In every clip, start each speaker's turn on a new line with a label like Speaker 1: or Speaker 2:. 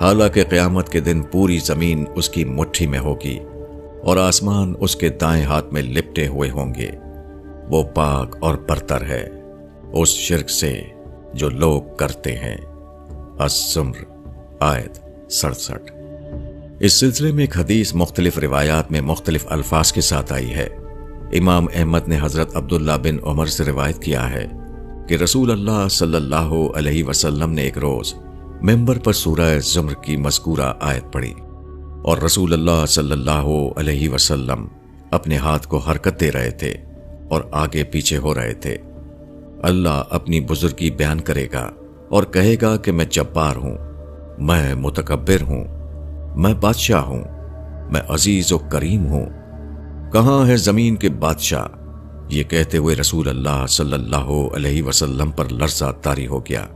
Speaker 1: حالانکہ قیامت کے دن پوری زمین اس کی مٹھی میں ہوگی اور آسمان اس کے دائیں ہاتھ میں لپٹے ہوئے ہوں گے۔ وہ پاک اور برتر ہے اس شرک سے جو لوگ کرتے ہیں۔ الزمر آیت 67۔ اس سلسلے میں ایک حدیث مختلف روایات میں مختلف الفاظ کے ساتھ آئی ہے۔ امام احمد نے حضرت عبداللہ بن عمر سے روایت کیا ہے کہ رسول اللہ صلی اللہ علیہ وسلم نے ایک روز ممبر پر سورہ زمر کی مذکورہ آیت پڑھی اور رسول اللہ صلی اللہ علیہ وسلم اپنے ہاتھ کو حرکت دے رہے تھے اور آگے پیچھے ہو رہے تھے۔ اللہ اپنی بزرگی بیان کرے گا اور کہے گا کہ میں جبار ہوں، میں متکبر ہوں، میں بادشاہ ہوں، میں عزیز و کریم ہوں، کہاں ہے زمین کے بادشاہ؟ یہ کہتے ہوئے رسول اللہ صلی اللہ علیہ وسلم پر لرزہ طاری ہو گیا،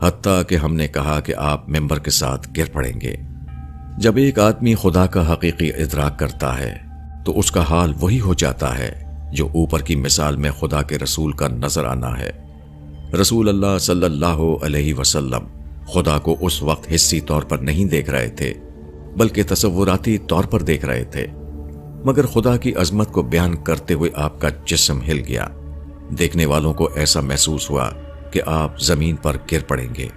Speaker 1: حتیٰ کہ ہم نے کہا کہ آپ ممبر کے ساتھ گر پڑیں گے۔ جب ایک آدمی خدا کا حقیقی ادراک کرتا ہے تو اس کا حال وہی ہو جاتا ہے جو اوپر کی مثال میں خدا کے رسول کا نظر آنا ہے۔ رسول اللہ صلی اللہ علیہ وسلم خدا کو اس وقت حسی طور پر نہیں دیکھ رہے تھے بلکہ تصوراتی طور پر دیکھ رہے تھے، مگر خدا کی عظمت کو بیان کرتے ہوئے آپ کا جسم ہل گیا۔ دیکھنے والوں کو ایسا محسوس ہوا کہ آپ زمین پر گر پڑیں گے۔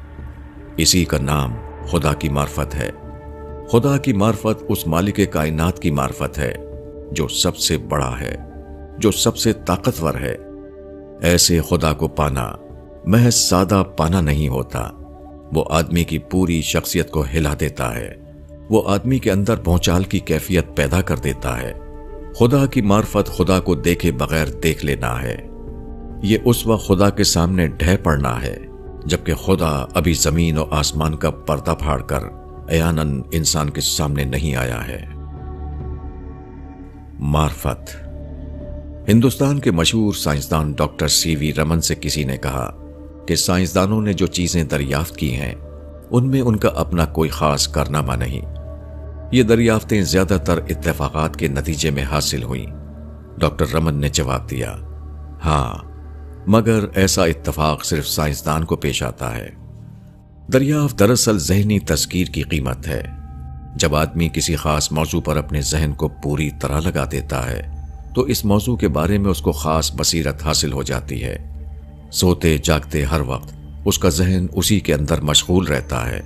Speaker 1: اسی کا نام خدا کی معرفت ہے۔ خدا کی معرفت اس مالک کائنات کی معرفت ہے جو سب سے بڑا ہے، جو سب سے طاقتور ہے۔ ایسے خدا کو پانا محض سادہ پانا نہیں ہوتا، وہ آدمی کی پوری شخصیت کو ہلا دیتا ہے، وہ آدمی کے اندر بھونچال کی کیفیت پیدا کر دیتا ہے۔ خدا کی معرفت خدا کو دیکھے بغیر دیکھ لینا ہے۔ یہ اس وقت خدا کے سامنے ڈھہ پڑنا ہے جبکہ خدا ابھی زمین و آسمان کا پردہ پھاڑ کر عیاناً انسان کے سامنے نہیں آیا ہے۔ معرفت۔ ہندوستان کے مشہور سائنسدان ڈاکٹر سی وی رمن سے کسی نے کہا کہ سائنسدانوں نے جو چیزیں دریافت کی ہیں ان میں ان کا اپنا کوئی خاص کارنامہ نہیں، یہ دریافتیں زیادہ تر اتفاقات کے نتیجے میں حاصل ہوئیں۔ ڈاکٹر رمن نے جواب دیا، ہاں، مگر ایسا اتفاق صرف سائنسدان کو پیش آتا ہے۔ دریافت دراصل ذہنی تذکیر کی قیمت ہے۔ جب آدمی کسی خاص موضوع پر اپنے ذہن کو پوری طرح لگا دیتا ہے تو اس موضوع کے بارے میں اس کو خاص بصیرت حاصل ہو جاتی ہے۔ سوتے جاگتے ہر وقت اس کا ذہن اسی کے اندر مشغول رہتا ہے،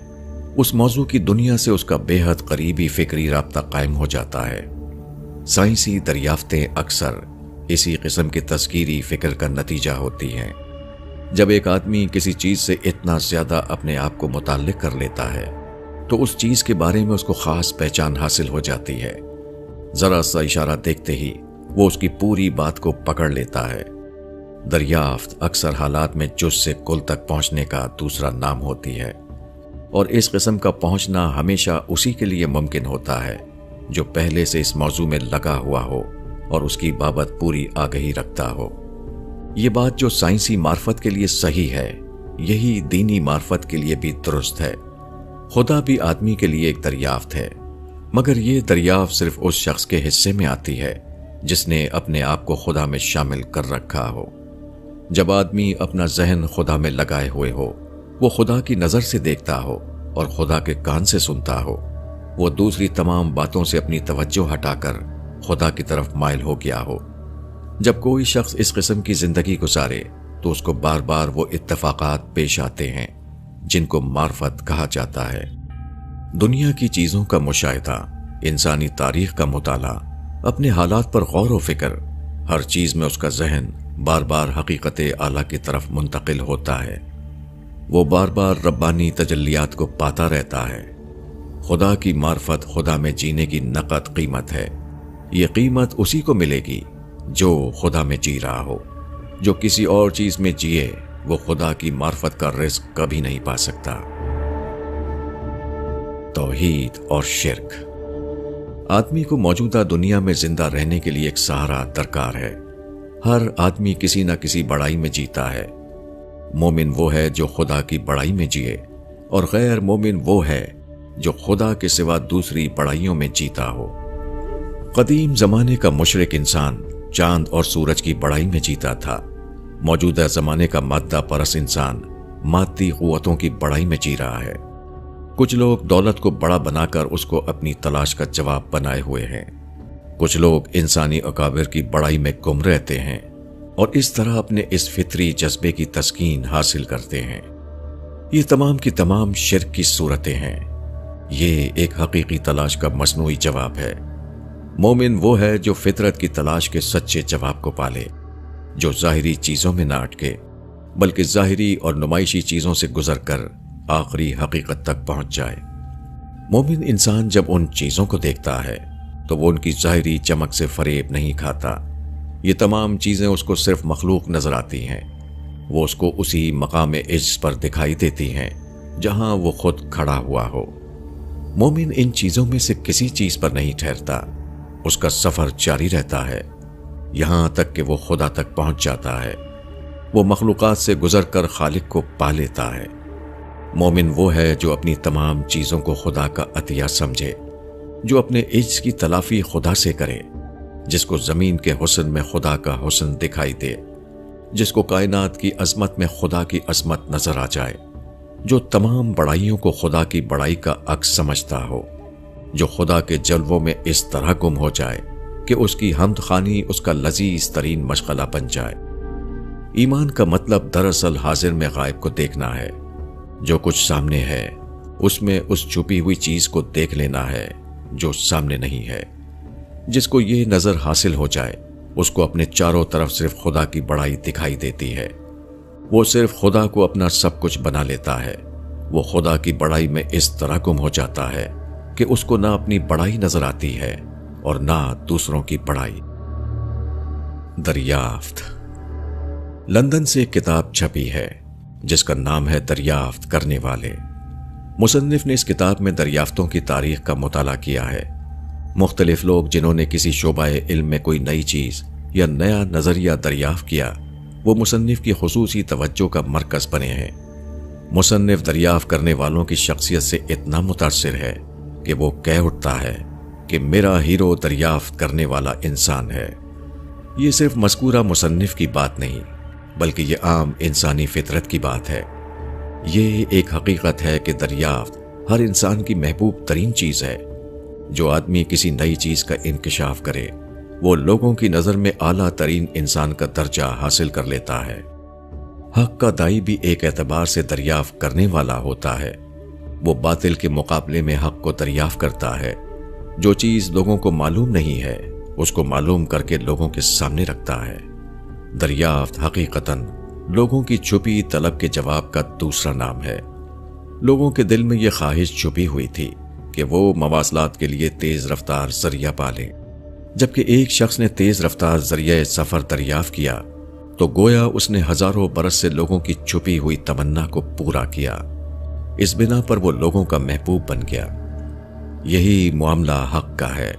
Speaker 1: اس موضوع کی دنیا سے اس کا بے حد قریبی فکری رابطہ قائم ہو جاتا ہے۔ سائنسی دریافتیں اکثر اسی قسم کے تذکیری فکر کا نتیجہ ہوتی ہیں۔ جب ایک آدمی کسی چیز سے اتنا زیادہ اپنے آپ کو متعلق کر لیتا ہے تو اس چیز کے بارے میں اس کو خاص پہچان حاصل ہو جاتی ہے۔ ذرا سا اشارہ دیکھتے ہی وہ اس کی پوری بات کو پکڑ لیتا ہے۔ دریافت اکثر حالات میں جز سے کل تک پہنچنے کا دوسرا نام ہوتی ہے، اور اس قسم کا پہنچنا ہمیشہ اسی کے لیے ممکن ہوتا ہے جو پہلے سے اس موضوع میں لگا ہوا ہو اور اس کی بابت پوری آگہی رکھتا ہو۔ یہ بات جو سائنسی معرفت کے لیے صحیح ہے، یہی دینی معرفت کے لیے بھی درست ہے۔ خدا بھی آدمی کے لیے ایک دریافت ہے، مگر یہ دریافت صرف اس شخص کے حصے میں آتی ہے جس نے اپنے آپ کو خدا میں شامل کر رکھا ہو۔ جب آدمی اپنا ذہن خدا میں لگائے ہوئے ہو، وہ خدا کی نظر سے دیکھتا ہو اور خدا کے کان سے سنتا ہو، وہ دوسری تمام باتوں سے اپنی توجہ ہٹا کر خدا کی طرف مائل ہو گیا ہو۔ جب کوئی شخص اس قسم کی زندگی گزارے تو اس کو بار بار وہ اتفاقات پیش آتے ہیں جن کو معرفت کہا جاتا ہے۔ دنیا کی چیزوں کا مشاہدہ، انسانی تاریخ کا مطالعہ، اپنے حالات پر غور و فکر، ہر چیز میں اس کا ذہن بار بار حقیقت اعلیٰ کی طرف منتقل ہوتا ہے۔ وہ بار بار ربانی تجلیات کو پاتا رہتا ہے۔ خدا کی معرفت خدا میں جینے کی نقد قیمت ہے۔ یہ قیمت اسی کو ملے گی جو خدا میں جی رہا ہو۔ جو کسی اور چیز میں جیے وہ خدا کی معرفت کا رزق کبھی نہیں پا سکتا۔ توحید اور شرک۔ آدمی کو موجودہ دنیا میں زندہ رہنے کے لیے ایک سہارا درکار ہے۔ ہر آدمی کسی نہ کسی بڑائی میں جیتا ہے۔ مومن وہ ہے جو خدا کی بڑائی میں جیے، اور غیر مومن وہ ہے جو خدا کے سوا دوسری بڑائیوں میں جیتا ہو۔ قدیم زمانے کا مشرک انسان چاند اور سورج کی بڑائی میں جیتا تھا۔ موجودہ زمانے کا مادہ پرست انسان مادی قوتوں کی بڑائی میں جی رہا ہے۔ کچھ لوگ دولت کو بڑا بنا کر اس کو اپنی تلاش کا جواب بنائے ہوئے ہیں، کچھ لوگ انسانی اکابر کی بڑائی میں گم رہتے ہیں اور اس طرح اپنے اس فطری جذبے کی تسکین حاصل کرتے ہیں۔ یہ تمام کی تمام شرک کی صورتیں ہیں۔ یہ ایک حقیقی تلاش کا مصنوعی جواب ہے۔ مومن وہ ہے جو فطرت کی تلاش کے سچے جواب کو پالے، جو ظاہری چیزوں میں نہ اٹکے بلکہ ظاہری اور نمائشی چیزوں سے گزر کر آخری حقیقت تک پہنچ جائے۔ مومن انسان جب ان چیزوں کو دیکھتا ہے تو وہ ان کی ظاہری چمک سے فریب نہیں کھاتا۔ یہ تمام چیزیں اس کو صرف مخلوق نظر آتی ہیں، وہ اس کو اسی مقام عجز پر دکھائی دیتی ہیں جہاں وہ خود کھڑا ہوا ہو۔ مومن ان چیزوں میں سے کسی چیز پر نہیں ٹھہرتا، اس کا سفر جاری رہتا ہے یہاں تک کہ وہ خدا تک پہنچ جاتا ہے۔ وہ مخلوقات سے گزر کر خالق کو پا لیتا ہے۔ مومن وہ ہے جو اپنی تمام چیزوں کو خدا کا عطیہ سمجھے، جو اپنے عجز کی تلافی خدا سے کرے، جس کو زمین کے حسن میں خدا کا حسن دکھائی دے، جس کو کائنات کی عظمت میں خدا کی عظمت نظر آ جائے، جو تمام بڑائیوں کو خدا کی بڑائی کا عکس سمجھتا ہو، جو خدا کے جلووں میں اس طرح گم ہو جائے کہ اس کی حمد خوانی اس کا لذیذ ترین مشغلہ بن جائے۔ ایمان کا مطلب دراصل حاضر میں غائب کو دیکھنا ہے۔ جو کچھ سامنے ہے اس میں اس چھپی ہوئی چیز کو دیکھ لینا ہے جو سامنے نہیں ہے۔ جس کو یہ نظر حاصل ہو جائے اس کو اپنے چاروں طرف صرف خدا کی بڑائی دکھائی دیتی ہے۔ وہ صرف خدا کو اپنا سب کچھ بنا لیتا ہے۔ وہ خدا کی بڑائی میں اس طرح گم ہو جاتا ہے کہ اس کو نہ اپنی بڑائی نظر آتی ہے اور نہ دوسروں کی بڑائی۔ دریافت۔ لندن سے ایک کتاب چھپی ہے جس کا نام ہے دریافت کرنے والے۔ مصنف نے اس کتاب میں دریافتوں کی تاریخ کا مطالعہ کیا ہے۔ مختلف لوگ جنہوں نے کسی شعبہ علم میں کوئی نئی چیز یا نیا نظریہ دریافت کیا، وہ مصنف کی خصوصی توجہ کا مرکز بنے ہیں۔ مصنف دریافت کرنے والوں کی شخصیت سے اتنا متاثر ہے کہ وہ کہہ اٹھتا ہے کہ میرا ہیرو دریافت کرنے والا انسان ہے۔ یہ صرف مذکورہ مصنف کی بات نہیں بلکہ یہ عام انسانی فطرت کی بات ہے۔ یہ ایک حقیقت ہے کہ دریافت ہر انسان کی محبوب ترین چیز ہے۔ جو آدمی کسی نئی چیز کا انکشاف کرے وہ لوگوں کی نظر میں اعلیٰ ترین انسان کا درجہ حاصل کر لیتا ہے۔ حق کا داعی بھی ایک اعتبار سے دریافت کرنے والا ہوتا ہے۔ وہ باطل کے مقابلے میں حق کو دریافت کرتا ہے۔ جو چیز لوگوں کو معلوم نہیں ہے اس کو معلوم کر کے لوگوں کے سامنے رکھتا ہے۔ دریافت حقیقتاً لوگوں کی چھپی طلب کے جواب کا دوسرا نام ہے۔ لوگوں کے دل میں یہ خواہش چھپی ہوئی تھی کہ وہ مواصلات کے لیے تیز رفتار ذریعہ پالیں۔ جبکہ ایک شخص نے تیز رفتار ذریعہ سفر دریافت کیا تو گویا اس نے ہزاروں برس سے لوگوں کی چھپی ہوئی تمنا کو پورا کیا۔ اس بنا پر وہ لوگوں کا محبوب بن گیا۔ یہی معاملہ حق کا ہے۔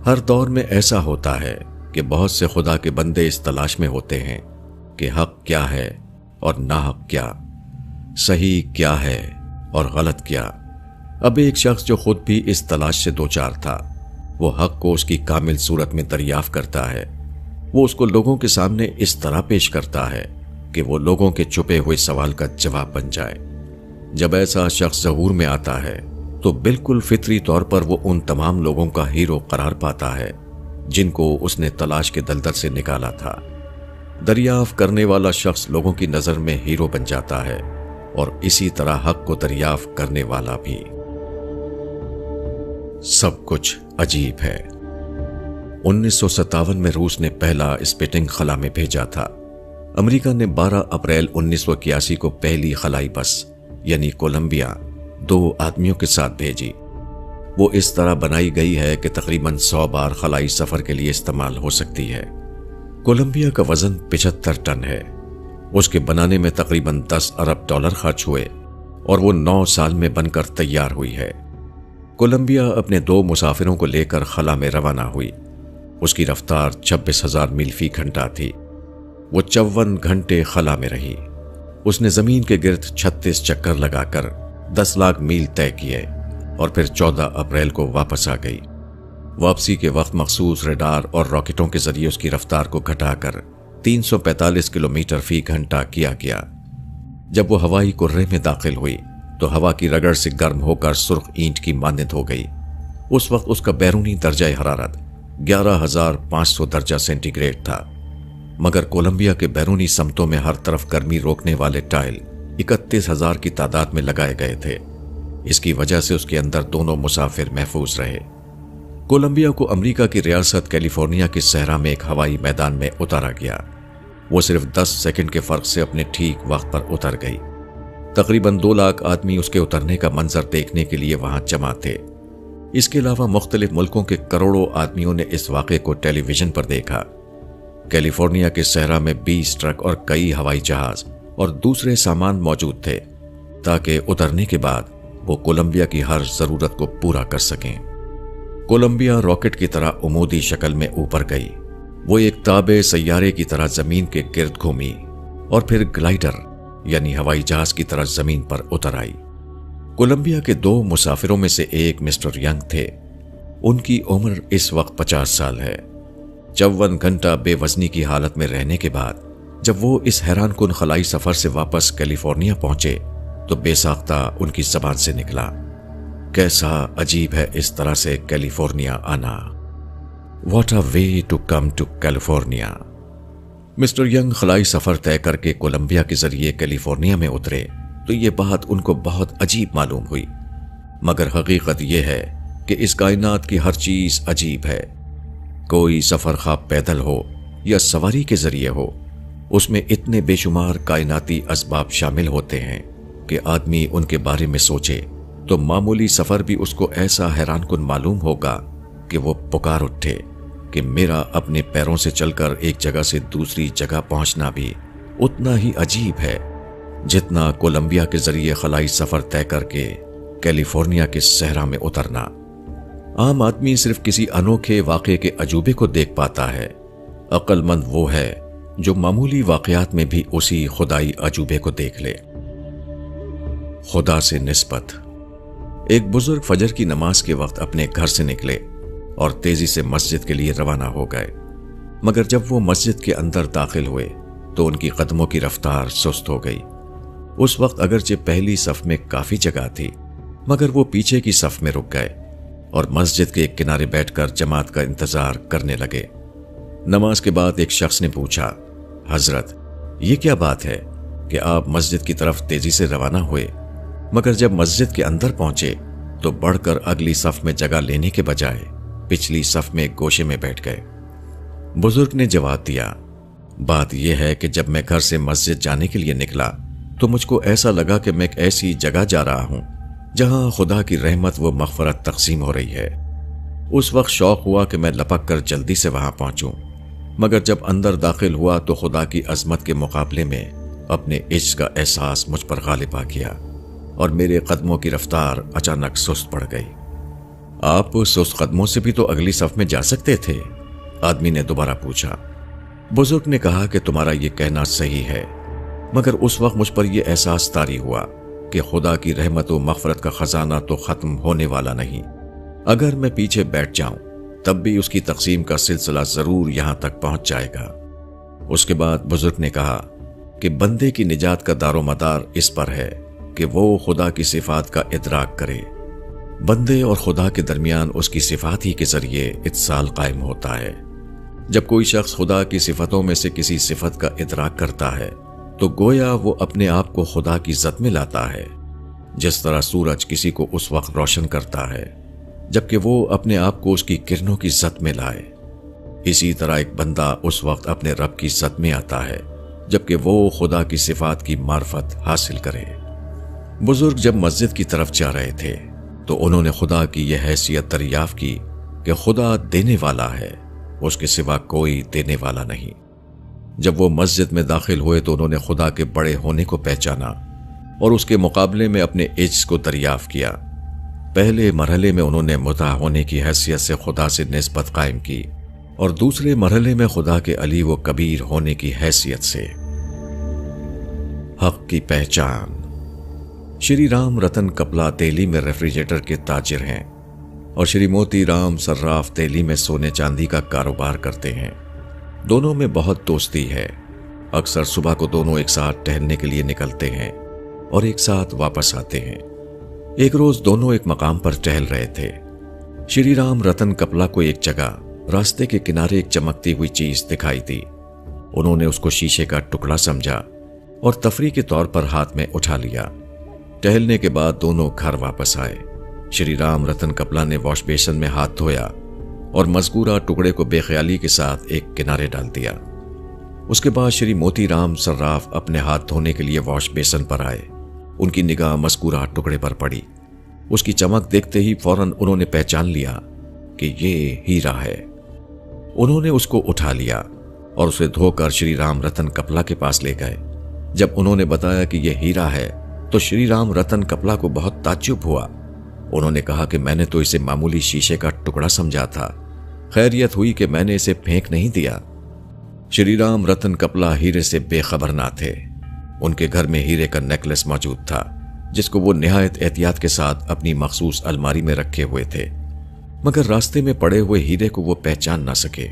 Speaker 1: ہر دور میں ایسا ہوتا ہے کہ بہت سے خدا کے بندے اس تلاش میں ہوتے ہیں کہ حق کیا ہے اور ناحق کیا، صحیح کیا ہے اور غلط کیا۔ اب ایک شخص جو خود بھی اس تلاش سے دوچار تھا، وہ حق کو اس کی کامل صورت میں دریافت کرتا ہے۔ وہ اس کو لوگوں کے سامنے اس طرح پیش کرتا ہے کہ وہ لوگوں کے چھپے ہوئے سوال کا جواب بن جائے۔ جب ایسا شخص ظہور میں آتا ہے تو بالکل فطری طور پر وہ ان تمام لوگوں کا ہیرو قرار پاتا ہے جن کو اس نے تلاش کے دلدل سے نکالا تھا۔ دریافت کرنے والا شخص لوگوں کی نظر میں ہیرو بن جاتا ہے اور اسی طرح حق کو دریافت کرنے والا بھی۔ سب کچھ عجیب ہے۔ 1957 میں روس نے پہلا اسپیٹنگ خلا میں بھیجا تھا۔ امریکہ نے 12 اپریل 1981 کو پہلی خلائی بس یعنی کولمبیا 2 آدمیوں کے ساتھ بھیجی۔ وہ اس طرح بنائی گئی ہے کہ تقریباً 100 بار خلائی سفر کے لیے استعمال ہو سکتی ہے۔ کولمبیا کا وزن 75 ٹن ہے۔ اس کے بنانے میں تقریباً $10 ارب خرچ ہوئے اور وہ 9 سال میں بن کر تیار ہوئی ہے۔ کولمبیا اپنے 2 مسافروں کو لے کر خلا میں روانہ ہوئی۔ اس کی رفتار 26,000 میل فی گھنٹہ تھی۔ وہ 54 گھنٹے خلا میں رہی۔ اس نے زمین کے گرد 36 چکر لگا کر 10 لاکھ میل طے کیے اور پھر 14 اپریل کو واپس آ گئی۔ واپسی کے وقت مخصوص ریڈار اور راکٹوں کے ذریعے اس کی رفتار کو گھٹا کر 345 کلومیٹر فی گھنٹہ کیا گیا۔ جب وہ ہوائی کرے میں داخل ہوئی تو ہوا کی رگڑ سے گرم ہو کر سرخ اینٹ کی مانند ہو گئی۔ اس وقت اس کا بیرونی درجہ حرارت 11,500 درجہ سینٹی گریڈ تھا، مگر کولمبیا کے بیرونی سمتوں میں ہر طرف گرمی روکنے والے ٹائل 31,000 کی تعداد میں لگائے گئے تھے۔ اس کی وجہ سے اس کے اندر دونوں مسافر محفوظ رہے۔ کولمبیا کو امریکہ کی ریاست کیلیفورنیا کے صحرا میں ایک ہوائی میدان میں اتارا گیا۔ وہ صرف 10 سیکنڈ کے فرق سے اپنے ٹھیک وقت پر اتر گئی۔ تقریباً 2 لاکھ آدمی اس کے اترنے کا منظر دیکھنے کے لیے وہاں جمع تھے۔ اس کے علاوہ مختلف ملکوں کے کروڑوں آدمیوں نے اس واقعے کو ٹیلی ویژن پر دیکھا۔ کیلیفورنیا کے صحرا میں 20 ٹرک اور کئی ہوائی جہاز اور دوسرے سامان موجود تھے تاکہ اترنے کے بعد وہ کولمبیا کی ہر ضرورت کو پورا کر سکیں۔ کولمبیا راکٹ کی طرح عمودی شکل میں اوپر گئی۔ وہ ایک تابع سیارے کی طرح زمین کے گرد گھومی اور پھر گلائڈر یعنی ہوائی جہاز کی طرح زمین پر اتر آئی۔ کولمبیا کے 2 مسافروں میں سے ایک مسٹر ینگ تھے۔ ان کی عمر اس وقت 50 سال ہے۔ 54 گھنٹہ بے وزنی کی حالت میں رہنے کے بعد جب وہ اس حیران کن خلائی سفر سے واپس کیلیفورنیا پہنچے تو بے ساختہ ان کی زبان سے نکلا، کیسا عجیب ہے اس طرح سے کیلیفورنیا آنا۔ What a way to come to California. Mr Young خلائی سفر طے کر کے کولمبیا کے ذریعے کیلیفورنیا میں اترے تو یہ بات ان کو بہت عجیب معلوم ہوئی، مگر حقیقت یہ ہے کہ اس کائنات کی ہر چیز عجیب ہے۔ کوئی سفر خواہ پیدل ہو یا سواری کے ذریعے ہو، اس میں اتنے بے شمار کائناتی اسباب شامل ہوتے ہیں کہ آدمی ان کے بارے میں سوچے تو معمولی سفر بھی اس کو ایسا حیران کن معلوم ہوگا کہ وہ پکار اٹھے کہ میرا اپنے پیروں سے چل کر ایک جگہ سے دوسری جگہ پہنچنا بھی اتنا ہی عجیب ہے جتنا کولمبیا کے ذریعے خلائی سفر طے کر کے کیلیفورنیا کے صحرا میں اترنا۔ عام آدمی صرف کسی انوکھے واقعے کے عجوبے کو دیکھ پاتا ہے، عقل مند وہ ہے جو معمولی واقعات میں بھی اسی خدائی عجوبے کو دیکھ لے۔ خدا سے نسبت۔ ایک بزرگ فجر کی نماز کے وقت اپنے گھر سے نکلے اور تیزی سے مسجد کے لیے روانہ ہو گئے، مگر جب وہ مسجد کے اندر داخل ہوئے تو ان کی قدموں کی رفتار سست ہو گئی۔ اس وقت اگرچہ پہلی صف میں کافی جگہ تھی، مگر وہ پیچھے کی صف میں رک گئے اور مسجد کے ایک کنارے بیٹھ کر جماعت کا انتظار کرنے لگے۔ نماز کے بعد ایک شخص نے پوچھا، حضرت یہ کیا بات ہے کہ آپ مسجد کی طرف تیزی سے روانہ ہوئے، مگر جب مسجد کے اندر پہنچے تو بڑھ کر اگلی صف میں جگہ لینے کے بجائے پچھلی صف میں ایک گوشے میں بیٹھ گئے؟ بزرگ نے جواب دیا، بات یہ ہے کہ جب میں گھر سے مسجد جانے کے لیے نکلا تو مجھ کو ایسا لگا کہ میں ایک ایسی جگہ جا رہا ہوں جہاں خدا کی رحمت و مغفرت تقسیم ہو رہی ہے۔ اس وقت شوق ہوا کہ میں لپک کر جلدی سے وہاں پہنچوں، مگر جب اندر داخل ہوا تو خدا کی عظمت کے مقابلے میں اپنے عجز کا احساس مجھ پر غالب آ گیا اور میرے قدموں کی رفتار اچانک سست پڑ گئی۔ آپ سست قدموں سے بھی تو اگلی صف میں جا سکتے تھے؟ آدمی نے دوبارہ پوچھا۔ بزرگ نے کہا کہ تمہارا یہ کہنا صحیح ہے، مگر اس وقت مجھ پر یہ احساس طاری ہوا کہ خدا کی رحمت و مغفرت کا خزانہ تو ختم ہونے والا نہیں۔ اگر میں پیچھے بیٹھ جاؤں تب بھی اس کی تقسیم کا سلسلہ ضرور یہاں تک پہنچ جائے گا۔ اس کے بعد بزرگ نے کہا کہ بندے کی نجات کا دار و مدار اس پر ہے کہ وہ خدا کی صفات کا ادراک کرے۔ بندے اور خدا کے درمیان اس کی صفات ہی کے ذریعے اتصال قائم ہوتا ہے۔ جب کوئی شخص خدا کی صفتوں میں سے کسی صفت کا ادراک کرتا ہے تو گویا وہ اپنے آپ کو خدا کی ذات میں لاتا ہے، جس طرح سورج کسی کو اس وقت روشن کرتا ہے جبکہ وہ اپنے آپ کو اس کی کرنوں کی ذات میں لائے۔ اسی طرح ایک بندہ اس وقت اپنے رب کی ذات میں آتا ہے جبکہ وہ خدا کی صفات کی معرفت حاصل کرے۔ بزرگ جب مسجد کی طرف جا رہے تھے تو انہوں نے خدا کی یہ حیثیت دریافت کی کہ خدا دینے والا ہے، اس کے سوا کوئی دینے والا نہیں۔ جب وہ مسجد میں داخل ہوئے تو انہوں نے خدا کے بڑے ہونے کو پہچانا اور اس کے مقابلے میں اپنے عجز کو دریافت کیا۔ پہلے مرحلے میں انہوں نے مطاع ہونے کی حیثیت سے خدا سے نسبت قائم کی اور دوسرے مرحلے میں خدا کے علی و کبیر ہونے کی حیثیت سے۔ حق کی پہچان۔ شری رام رتن کپلا دہلی میں ریفریجریٹر کے تاجر ہیں اور شری موتی رام صراف دہلی میں سونے چاندی کا کاروبار کرتے ہیں۔ دونوں میں بہت دوستی ہے۔ اکثر صبح کو دونوں ایک ساتھ ٹہلنے کے لیے نکلتے ہیں اور ایک ساتھ واپس آتے ہیں۔ ایک روز دونوں ایک مقام پر ٹہل رہے تھے۔ شری رام رتن کپلا کو ایک جگہ راستے کے کنارے ایک چمکتی ہوئی چیز دکھائی دی۔ انہوں نے اس کو شیشے کا ٹکڑا سمجھا اور تفریح کے طور پر ہاتھ میں اٹھا لیا۔ ٹہلنے کے بعد دونوں گھر واپس آئے۔ شری رام رتن کپلا نے واش بیسن میں ہاتھ دھویا اور مذکورہ ٹکڑے کو بے خیالی کے ساتھ ایک کنارے ڈال دیا۔ اس کے بعد شری موتی رام صراف اپنے ہاتھ دھونے کے لیے واش بیسن پر آئے۔ ان کی نگاہ مذکورہ ٹکڑے پر پڑی۔ اس کی چمک دیکھتے ہی فوراً انہوں نے پہچان لیا کہ یہ ہیرا ہے۔ انہوں نے اس کو اٹھا لیا اور اسے دھو کر شری رام رتن کپلا کے پاس لے گئے۔ جب انہوں نے بتایا کہ یہ ہیرا ہے تو شری رام رتن کپلا کو بہت تعجب ہوا۔ انہوں نے کہا کہ میں نے تو اسے معمولی شیشے کا ٹکڑا سمجھا تھا، خیریت ہوئی کہ میں نے اسے پھینک نہیں دیا۔ شری رام رتن کپلا ہیرے سے بے خبر نہ تھے۔ ان کے گھر میں ہیرے کا نیکلس موجود تھا جس کو وہ نہایت احتیاط کے ساتھ اپنی مخصوص الماری میں رکھے ہوئے تھے، مگر راستے میں پڑے ہوئے ہیرے کو وہ پہچان نہ سکے۔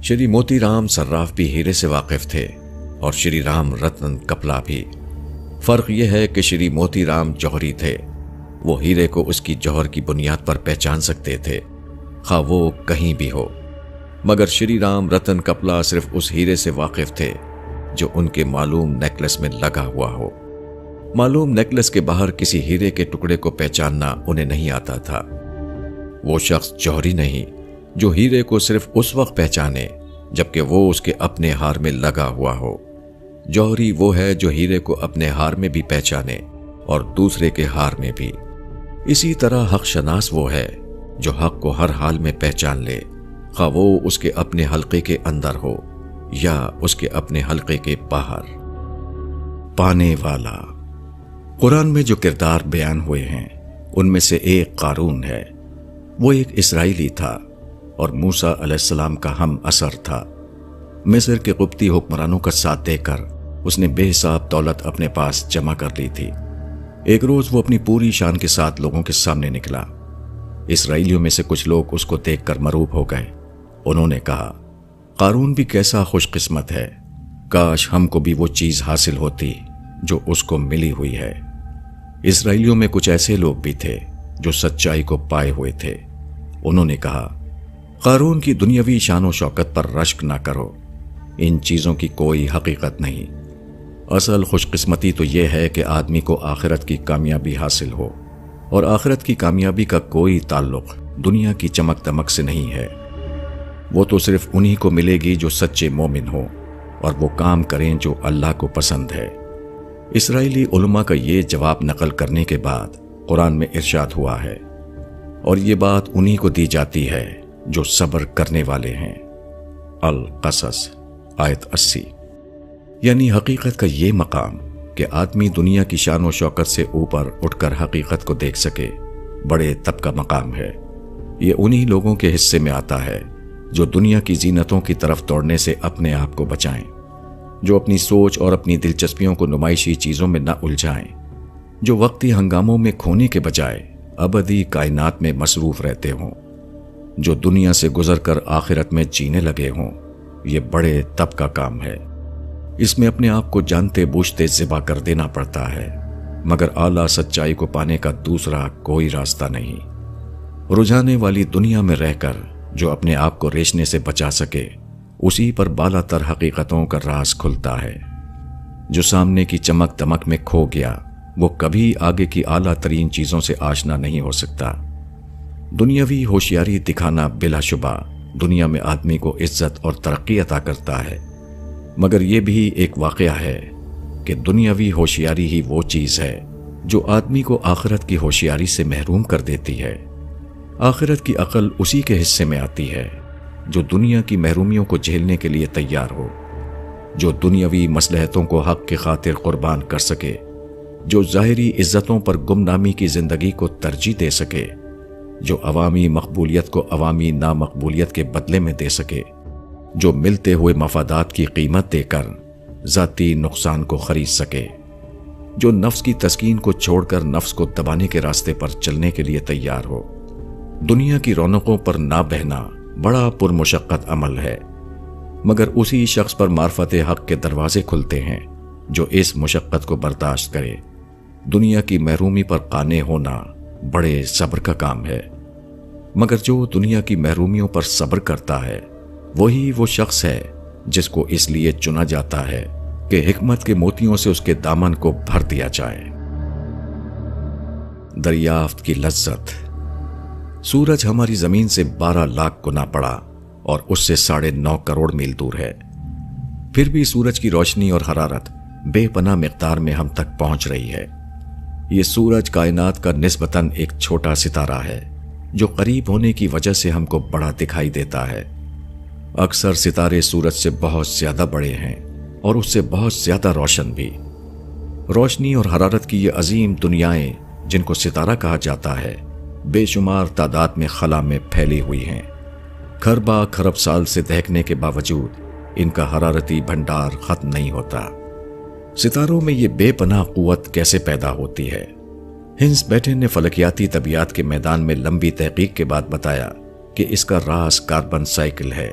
Speaker 1: شری موتی رام صراف بھی ہیرے سے واقف تھے اور شری رام رتن کپلا بھی۔ فرق یہ ہے کہ شری موتی رام جوہری تھے، وہ ہیرے کو اس کی جوہر کی بنیاد پر پہچان سکتے تھے، خواہ وہ کہیں بھی ہو، مگر شری رام رتن کپلا صرف اس ہیرے سے واقف تھے جو ان کے معلوم نیکلس میں لگا ہوا ہو۔ معلوم نیکلس کے باہر کسی ہیرے کے ٹکڑے کو پہچاننا انہیں نہیں آتا تھا۔ وہ شخص جوہری نہیں جو ہیرے کو صرف اس وقت پہچانے جبکہ وہ اس کے اپنے ہار میں لگا ہوا ہو۔ جوہری وہ ہے جو ہیرے کو اپنے ہار میں بھی پہچانے اور دوسرے کے ہار میں بھی۔ اسی طرح حق شناس وہ ہے جو حق کو ہر حال میں پہچان لے، خواہ وہ اس کے اپنے حلقے کے اندر ہو یا اس کے اپنے حلقے کے باہر۔ پانے والا۔ قرآن میں جو کردار بیان ہوئے ہیں ان میں سے ایک قارون ہے۔ وہ ایک اسرائیلی تھا اور موسیٰ علیہ السلام کا ہم اثر تھا۔ مصر کے قبطی حکمرانوں کا ساتھ دے کر اس نے بے حساب دولت اپنے پاس جمع کر لی تھی۔ ایک روز وہ اپنی پوری شان کے ساتھ لوگوں کے سامنے نکلا۔ اسرائیلیوں میں سے کچھ لوگ اس کو دیکھ کر مرعوب ہو گئے۔ انہوں نے کہا، قارون بھی کیسا خوش قسمت ہے، کاش ہم کو بھی وہ چیز حاصل ہوتی جو اس کو ملی ہوئی ہے۔ اسرائیلیوں میں کچھ ایسے لوگ بھی تھے جو سچائی کو پائے ہوئے تھے۔ انہوں نے کہا، قارون کی دنیاوی شان و شوکت پر رشک نہ کرو، ان چیزوں کی کوئی حقیقت نہیں۔ اصل خوش قسمتی تو یہ ہے کہ آدمی کو آخرت کی کامیابی حاصل ہو، اور آخرت کی کامیابی کا کوئی تعلق دنیا کی چمک دمک سے نہیں ہے۔ وہ تو صرف انہی کو ملے گی جو سچے مومن ہوں اور وہ کام کریں جو اللہ کو پسند ہے۔ اسرائیلی علماء کا یہ جواب نقل کرنے کے بعد قرآن میں ارشاد ہوا ہے، اور یہ بات انہی کو دی جاتی ہے جو صبر کرنے والے ہیں۔ القصص آیت 80۔ یعنی حقیقت کا یہ مقام کہ آدمی دنیا کی شان و شوکت سے اوپر اٹھ کر حقیقت کو دیکھ سکے، بڑے طب کا مقام ہے۔ یہ انہی لوگوں کے حصے میں آتا ہے جو دنیا کی زینتوں کی طرف دوڑنے سے اپنے آپ کو بچائیں، جو اپنی سوچ اور اپنی دلچسپیوں کو نمائشی چیزوں میں نہ الجھائیں، جو وقتی ہنگاموں میں کھونے کے بجائے ابدی کائنات میں مصروف رہتے ہوں، جو دنیا سے گزر کر آخرت میں جینے لگے ہوں۔ یہ بڑے طب کا کام ہے۔ اس میں اپنے آپ کو جانتے بوجھتے ذبح کر دینا پڑتا ہے، مگر اعلیٰ سچائی کو پانے کا دوسرا کوئی راستہ نہیں۔ رجھانے والی دنیا میں رہ کر جو اپنے آپ کو ریچھنے سے بچا سکے، اسی پر بالا تر حقیقتوں کا راز کھلتا ہے۔ جو سامنے کی چمک دمک میں کھو گیا، وہ کبھی آگے کی اعلیٰ ترین چیزوں سے آشنا نہیں ہو سکتا۔ دنیاوی ہوشیاری دکھانا بلا شبہ دنیا میں آدمی کو عزت اور ترقی عطا کرتا ہے، مگر یہ بھی ایک واقعہ ہے کہ دنیاوی ہوشیاری ہی وہ چیز ہے جو آدمی کو آخرت کی ہوشیاری سے محروم کر دیتی ہے۔ آخرت کی عقل اسی کے حصے میں آتی ہے جو دنیا کی محرومیوں کو جھیلنے کے لیے تیار ہو، جو دنیاوی مصلحتوں کو حق کی خاطر قربان کر سکے، جو ظاہری عزتوں پر گمنامی کی زندگی کو ترجیح دے سکے، جو عوامی مقبولیت کو عوامی نامقبولیت کے بدلے میں دے سکے، جو ملتے ہوئے مفادات کی قیمت دے کر ذاتی نقصان کو خرید سکے، جو نفس کی تسکین کو چھوڑ کر نفس کو دبانے کے راستے پر چلنے کے لیے تیار ہو۔ دنیا کی رونقوں پر نہ بہنا بڑا پرمشقت عمل ہے، مگر اسی شخص پر معرفت حق کے دروازے کھلتے ہیں جو اس مشقت کو برداشت کرے۔ دنیا کی محرومی پر قانع ہونا بڑے صبر کا کام ہے، مگر جو دنیا کی محرومیوں پر صبر کرتا ہے وہی وہ شخص ہے جس کو اس لیے چنا جاتا ہے کہ حکمت کے موتیوں سے اس کے دامن کو بھر دیا جائے۔ دریافت کی لذت۔ سورج ہماری زمین سے 12 لاکھ گنا بڑا اور اس سے 9.5 کروڑ میل دور ہے، پھر بھی سورج کی روشنی اور حرارت بے پناہ مقدار میں ہم تک پہنچ رہی ہے۔ یہ سورج کائنات کا نسبتاً ایک چھوٹا ستارہ ہے جو قریب ہونے کی وجہ سے ہم کو بڑا دکھائی دیتا ہے۔ اکثر ستارے سورج سے بہت زیادہ بڑے ہیں اور اس سے بہت زیادہ روشن بھی۔ روشنی اور حرارت کی یہ عظیم دنیائیں جن کو ستارہ کہا جاتا ہے بے شمار تعداد میں خلا میں پھیلی ہوئی ہیں۔ کھربا کھرب سال سے دہکنے کے باوجود ان کا حرارتی بھنڈار ختم نہیں ہوتا۔ ستاروں میں یہ بے پناہ قوت کیسے پیدا ہوتی ہے؟ ہنس بیٹن نے فلکیاتی طبیعت کے میدان میں لمبی تحقیق کے بعد بتایا کہ اس کا راز کاربن سائیکل ہے۔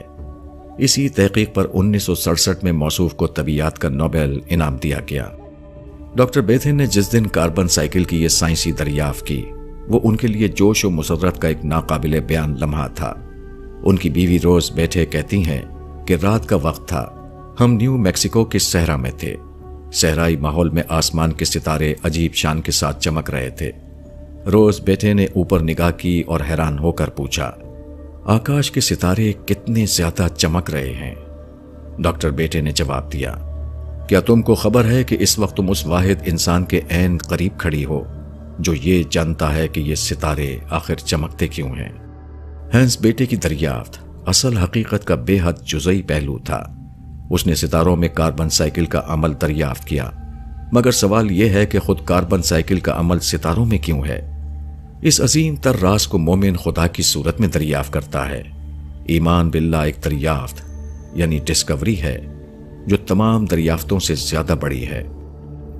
Speaker 1: اسی تحقیق پر 1967 میں موصوف کو طبیعیات کا نوبل انعام دیا گیا۔ ڈاکٹر بیتھن نے جس دن کاربن سائیکل کی یہ سائنسی دریافت کی وہ ان کے لیے جوش و مسرت کا ایک ناقابل بیان لمحہ تھا۔ ان کی بیوی روز بیٹھے کہتی ہیں کہ رات کا وقت تھا، ہم نیو میکسیکو کے صحرا میں تھے۔ صحرائی ماحول میں آسمان کے ستارے عجیب شان کے ساتھ چمک رہے تھے۔ روز بیٹے نے اوپر نگاہ کی اور حیران ہو کر پوچھا، آکاش کے ستارے کتنے زیادہ چمک رہے ہیں؟ ڈاکٹر بیٹے نے جواب دیا، کیا تم کو خبر ہے کہ اس وقت تم اس واحد انسان کے عین قریب کھڑی ہو جو یہ جانتا ہے کہ یہ ستارے آخر چمکتے کیوں ہیں؟ ہنس بیٹے کی دریافت اصل حقیقت کا بے حد جزئی پہلو تھا۔ اس نے ستاروں میں کاربن سائیکل کا عمل دریافت کیا، مگر سوال یہ ہے کہ خود کاربن سائیکل کا عمل ستاروں میں کیوں ہے؟ اس عظیم تر راز کو مومن خدا کی صورت میں دریافت کرتا ہے۔ ایمان باللہ ایک دریافت یعنی ڈسکوری ہے جو تمام دریافتوں سے زیادہ بڑی ہے۔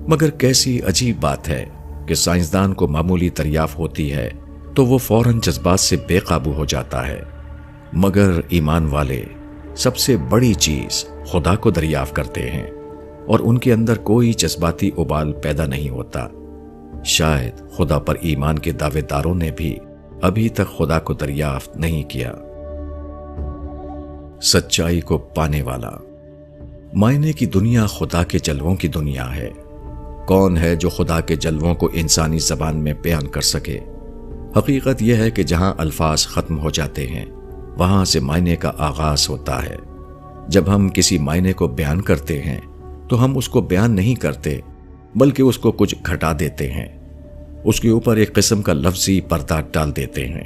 Speaker 1: مگر کیسی عجیب بات ہے کہ سائنسدان کو معمولی دریافت ہوتی ہے تو وہ فوراً جذبات سے بے قابو ہو جاتا ہے، مگر ایمان والے سب سے بڑی چیز خدا کو دریافت کرتے ہیں اور ان کے اندر کوئی جذباتی ابال پیدا نہیں ہوتا۔ شاید خدا پر ایمان کے دعوے داروں نے بھی ابھی تک خدا کو دریافت نہیں کیا۔ سچائی کو پانے والا۔ معنی کی دنیا خدا کے جلووں کی دنیا ہے۔ کون ہے جو خدا کے جلووں کو انسانی زبان میں بیان کر سکے؟ حقیقت یہ ہے کہ جہاں الفاظ ختم ہو جاتے ہیں وہاں سے معنی کا آغاز ہوتا ہے۔ جب ہم کسی معنی کو بیان کرتے ہیں تو ہم اس کو بیان نہیں کرتے بلکہ اس کو کچھ گھٹا دیتے ہیں، اس کے اوپر ایک قسم کا لفظی پردہ ڈال دیتے ہیں۔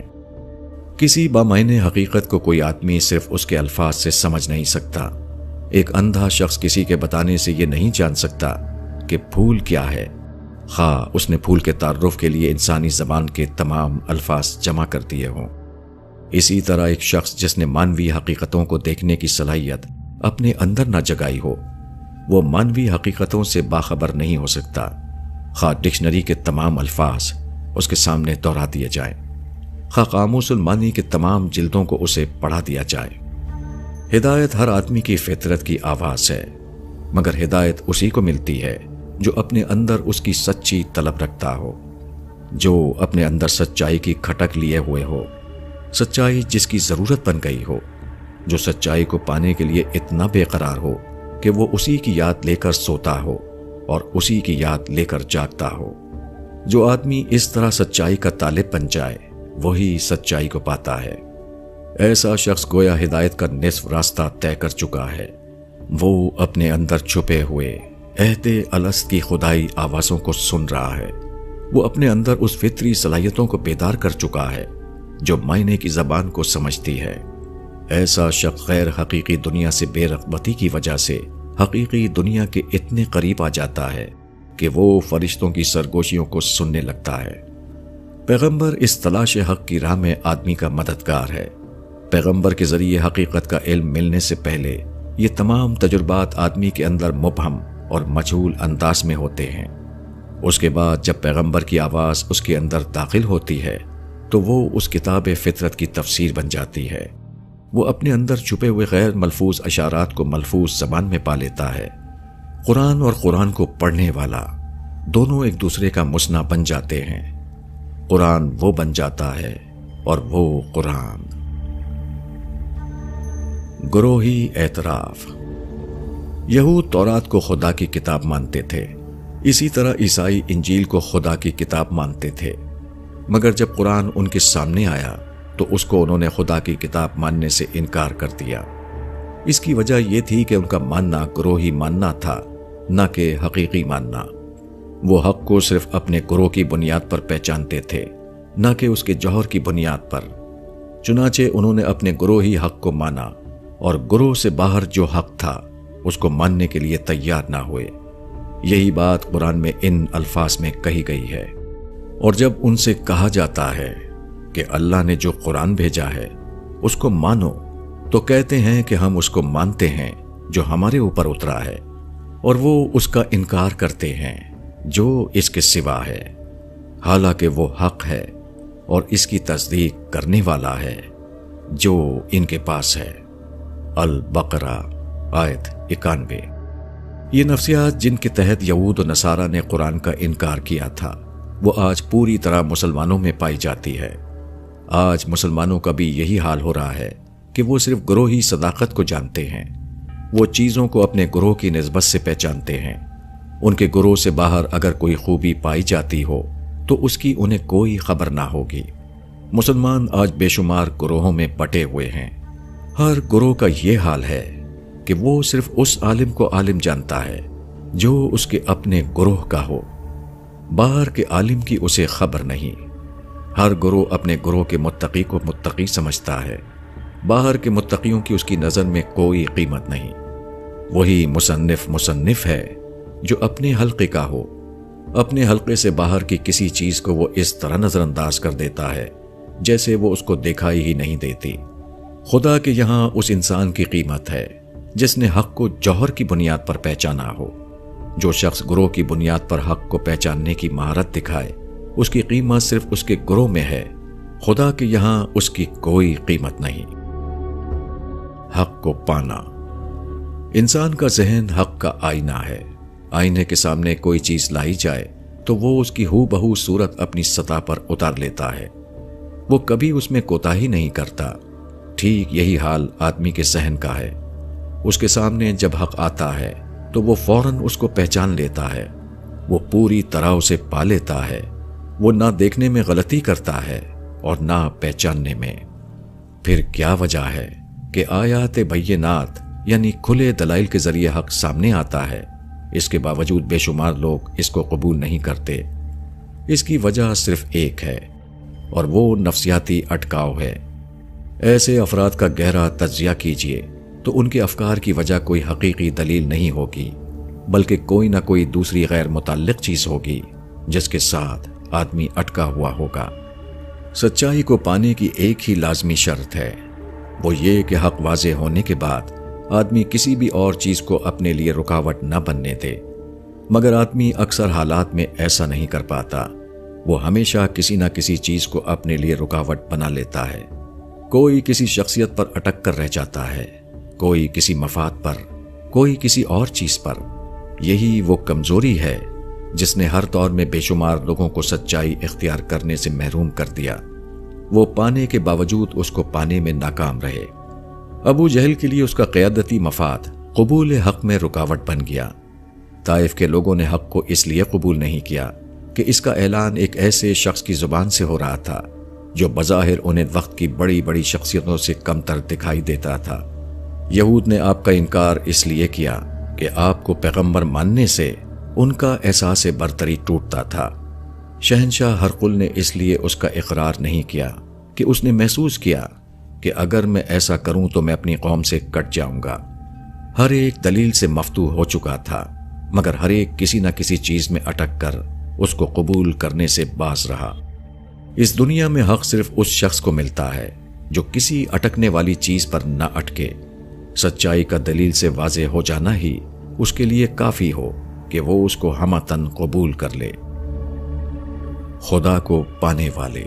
Speaker 1: کسی بامعنی حقیقت کو کوئی آدمی صرف اس کے الفاظ سے سمجھ نہیں سکتا۔ ایک اندھا شخص کسی کے بتانے سے یہ نہیں جان سکتا کہ پھول کیا ہے، خواہ اس نے پھول کے تعارف کے لیے انسانی زبان کے تمام الفاظ جمع کر دیے ہوں۔ اسی طرح ایک شخص جس نے مانوی حقیقتوں کو دیکھنے کی صلاحیت اپنے اندر نہ جگائی ہو، وہ مانوی حقیقتوں سے باخبر نہیں ہو سکتا، خواہ ڈکشنری کے تمام الفاظ اس کے سامنے دہرا دیے جائیں، خواہ قاموس المعانی کے تمام جلدوں کو اسے پڑھا دیا جائے۔ ہدایت ہر آدمی کی فطرت کی آواز ہے، مگر ہدایت اسی کو ملتی ہے جو اپنے اندر اس کی سچی طلب رکھتا ہو، جو اپنے اندر سچائی کی کھٹک لیے ہوئے ہو، سچائی جس کی ضرورت بن گئی ہو، جو سچائی کو پانے کے لیے اتنا بے قرار ہو کہ وہ اسی کی یاد لے کر سوتا ہو اور اسی کی یاد لے کر جاگتا ہو۔ جو آدمی اس طرح سچائی کا طالب بن جائے وہی سچائی کو پاتا ہے۔ ایسا شخص گویا ہدایت کا نصف راستہ طے کر چکا ہے۔ وہ اپنے اندر چھپے ہوئے عہد الست کی خدائی آوازوں کو سن رہا ہے۔ وہ اپنے اندر اس فطری صلاحیتوں کو بیدار کر چکا ہے جو معنی کی زبان کو سمجھتی ہے۔ ایسا شخص غیر حقیقی دنیا سے بے رغبتی کی وجہ سے حقیقی دنیا کے اتنے قریب آ جاتا ہے کہ وہ فرشتوں کی سرگوشیوں کو سننے لگتا ہے۔ پیغمبر اس تلاش حق کی راہ میں آدمی کا مددگار ہے۔ پیغمبر کے ذریعے حقیقت کا علم ملنے سے پہلے یہ تمام تجربات آدمی کے اندر مبہم اور مجہول انداز میں ہوتے ہیں۔ اس کے بعد جب پیغمبر کی آواز اس کے اندر داخل ہوتی ہے تو وہ اس کتاب فطرت کی تفسیر بن جاتی ہے۔ وہ اپنے اندر چھپے ہوئے غیر ملفوظ اشارات کو ملفوظ زبان میں پا لیتا ہے۔ قرآن اور قرآن کو پڑھنے والا دونوں ایک دوسرے کا مصنع بن جاتے ہیں۔ قرآن وہ بن جاتا ہے اور وہ قرآن۔ گروہی اعتراف۔ یہود تورات کو خدا کی کتاب مانتے تھے، اسی طرح عیسائی انجیل کو خدا کی کتاب مانتے تھے، مگر جب قرآن ان کے سامنے آیا تو اس کو انہوں نے خدا کی کتاب ماننے سے انکار کر دیا۔ اس کی وجہ یہ تھی کہ ان کا ماننا گروہی ماننا تھا، نہ کہ حقیقی ماننا۔ وہ حق کو صرف اپنے گروہ کی بنیاد پر پہچانتے تھے، نہ کہ اس کے جوہر کی بنیاد پر۔ چنانچہ انہوں نے اپنے گروہی حق کو مانا اور گروہ سے باہر جو حق تھا اس کو ماننے کے لیے تیار نہ ہوئے۔ یہی بات قرآن میں ان الفاظ میں کہی گئی ہے۔ اور جب ان سے کہا جاتا ہے کہ اللہ نے جو قرآن بھیجا ہے اس کو مانو، تو کہتے ہیں کہ ہم اس کو مانتے ہیں جو ہمارے اوپر اترا ہے، اور وہ اس کا انکار کرتے ہیں جو اس کے سوا ہے، حالانکہ وہ حق ہے اور اس کی تصدیق کرنے والا ہے جو ان کے پاس ہے۔ البقرہ آیت 91۔ یہ نفسیات جن کے تحت یہود و نصارہ نے قرآن کا انکار کیا تھا، وہ آج پوری طرح مسلمانوں میں پائی جاتی ہے۔ آج مسلمانوں کا بھی یہی حال ہو رہا ہے کہ وہ صرف گروہی صداقت کو جانتے ہیں۔ وہ چیزوں کو اپنے گروہ کی نسبت سے پہچانتے ہیں۔ ان کے گروہ سے باہر اگر کوئی خوبی پائی جاتی ہو تو اس کی انہیں کوئی خبر نہ ہوگی۔ مسلمان آج بے شمار گروہوں میں بٹے ہوئے ہیں۔ ہر گروہ کا یہ حال ہے کہ وہ صرف اس عالم کو عالم جانتا ہے جو اس کے اپنے گروہ کا ہو، باہر کے عالم کی اسے خبر نہیں۔ ہر گروہ اپنے گروہ کے متقی کو متقی سمجھتا ہے، باہر کے متقیوں کی اس کی نظر میں کوئی قیمت نہیں۔ وہی مصنف ہے جو اپنے حلقے کا ہو، اپنے حلقے سے باہر کی کسی چیز کو وہ اس طرح نظر انداز کر دیتا ہے جیسے وہ اس کو دکھائی ہی نہیں دیتی۔ خدا کے یہاں اس انسان کی قیمت ہے جس نے حق کو جوہر کی بنیاد پر پہچانا ہو۔ جو شخص گروہ کی بنیاد پر حق کو پہچاننے کی مہارت دکھائے، اس کی قیمت صرف اس کے گروہ میں ہے، خدا کے یہاں اس کی کوئی قیمت نہیں۔ حق کو پانا۔ انسان کا ذہن حق کا آئینہ ہے۔ آئینے کے سامنے کوئی چیز لائی جائے تو وہ اس کی ہو بہو صورت اپنی سطح پر اتار لیتا ہے، وہ کبھی اس میں کوتاہی نہیں کرتا۔ ٹھیک یہی حال آدمی کے ذہن کا ہے۔ اس کے سامنے جب حق آتا ہے تو وہ فوراً اس کو پہچان لیتا ہے، وہ پوری طرح اسے پا لیتا ہے۔ وہ نہ دیکھنے میں غلطی کرتا ہے اور نہ پہچاننے میں۔ پھر کیا وجہ ہے کہ آیات بینات یعنی کھلے دلائل کے ذریعے حق سامنے آتا ہے، اس کے باوجود بے شمار لوگ اس کو قبول نہیں کرتے؟ اس کی وجہ صرف ایک ہے اور وہ نفسیاتی اٹکاؤ ہے۔ ایسے افراد کا گہرا تجزیہ کیجیے تو ان کے افکار کی وجہ کوئی حقیقی دلیل نہیں ہوگی، بلکہ کوئی نہ کوئی دوسری غیر متعلق چیز ہوگی جس کے ساتھ آدمی اٹکا ہوا ہوگا۔ سچائی کو پانے کی ایک ہی لازمی شرط ہے، وہ یہ کہ حق واضح ہونے کے بعد آدمی کسی بھی اور چیز کو اپنے لیے رکاوٹ نہ بننے دے۔ مگر آدمی اکثر حالات میں ایسا نہیں کر پاتا۔ وہ ہمیشہ کسی نہ کسی چیز کو اپنے لیے رکاوٹ بنا لیتا ہے۔ کوئی کسی شخصیت پر اٹک کر رہ جاتا ہے، کوئی کسی مفاد پر، کوئی کسی اور چیز پر۔ یہی وہ کمزوری ہے جس نے ہر دور میں بے شمار لوگوں کو سچائی اختیار کرنے سے محروم کر دیا۔ وہ پانے کے باوجود اس کو پانے میں ناکام رہے۔ ابو جہل کے لیے اس کا قیادتی مفاد قبول حق میں رکاوٹ بن گیا۔ طائف کے لوگوں نے حق کو اس لیے قبول نہیں کیا کہ اس کا اعلان ایک ایسے شخص کی زبان سے ہو رہا تھا جو بظاہر انہیں وقت کی بڑی بڑی شخصیتوں سے کم تر دکھائی دیتا تھا۔ یہود نے آپ کا انکار اس لیے کیا کہ آپ کو پیغمبر ماننے سے ان کا احساس برتری ٹوٹتا تھا۔ شہنشاہ ہرقل نے اس لیے اس کا اقرار نہیں کیا کہ اس نے محسوس کیا کہ اگر میں ایسا کروں تو میں اپنی قوم سے کٹ جاؤں گا۔ ہر ایک دلیل سے مفتوح ہو چکا تھا، مگر ہر ایک کسی نہ کسی چیز میں اٹک کر اس کو قبول کرنے سے باز رہا۔ اس دنیا میں حق صرف اس شخص کو ملتا ہے جو کسی اٹکنے والی چیز پر نہ اٹکے۔ سچائی کا دلیل سے واضح ہو جانا ہی اس کے لیے کافی ہو کہ وہ اس کو ہمتن قبول کر لے۔ خدا کو پانے والے۔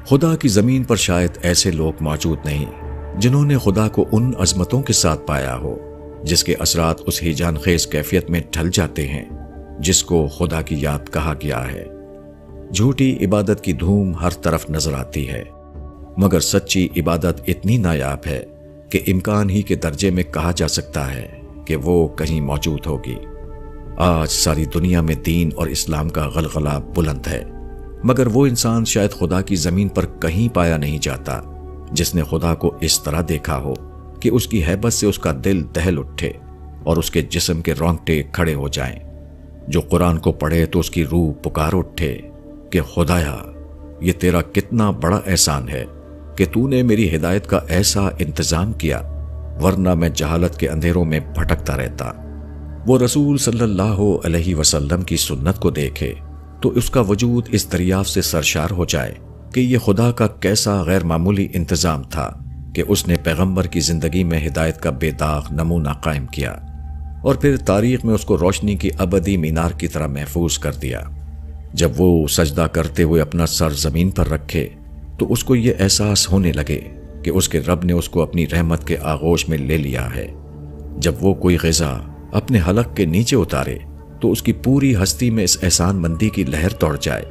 Speaker 1: خدا کی زمین پر شاید ایسے لوگ موجود نہیں جنہوں نے خدا کو ان عظمتوں کے ساتھ پایا ہو جس کے اثرات اس ہیجان خیز کیفیت میں ڈھل جاتے ہیں جس کو خدا کی یاد کہا گیا ہے۔ جھوٹی عبادت کی دھوم ہر طرف نظر آتی ہے، مگر سچی عبادت اتنی نایاب ہے کہ امکان ہی کے درجے میں کہا جا سکتا ہے کہ وہ کہیں موجود ہوگی۔ آج ساری دنیا میں دین اور اسلام کا غلغلہ بلند ہے، مگر وہ انسان شاید خدا کی زمین پر کہیں پایا نہیں جاتا جس نے خدا کو اس طرح دیکھا ہو کہ اس کی ہیبت سے اس کا دل دہل اٹھے اور اس کے جسم کے رونگٹے کھڑے ہو جائیں۔ جو قرآن کو پڑھے تو اس کی روح پکار اٹھے کہ خدایا، یہ تیرا کتنا بڑا احسان ہے کہ تو نے میری ہدایت کا ایسا انتظام کیا، ورنہ میں جہالت کے اندھیروں میں بھٹکتا رہتا۔ وہ رسول صلی اللہ علیہ وسلم کی سنت کو دیکھے تو اس کا وجود اس دریافت سے سرشار ہو جائے کہ یہ خدا کا کیسا غیر معمولی انتظام تھا کہ اس نے پیغمبر کی زندگی میں ہدایت کا بے داغ نمونہ قائم کیا اور پھر تاریخ میں اس کو روشنی کی ابدی مینار کی طرح محفوظ کر دیا۔ جب وہ سجدہ کرتے ہوئے اپنا سر زمین پر رکھے تو اس کو یہ احساس ہونے لگے کہ اس کے رب نے اس کو اپنی رحمت کے آغوش میں لے لیا ہے۔ جب وہ کوئی غذا اپنے حلق کے نیچے اتارے تو اس کی پوری ہستی میں اس احسان مندی کی لہر دوڑ جائے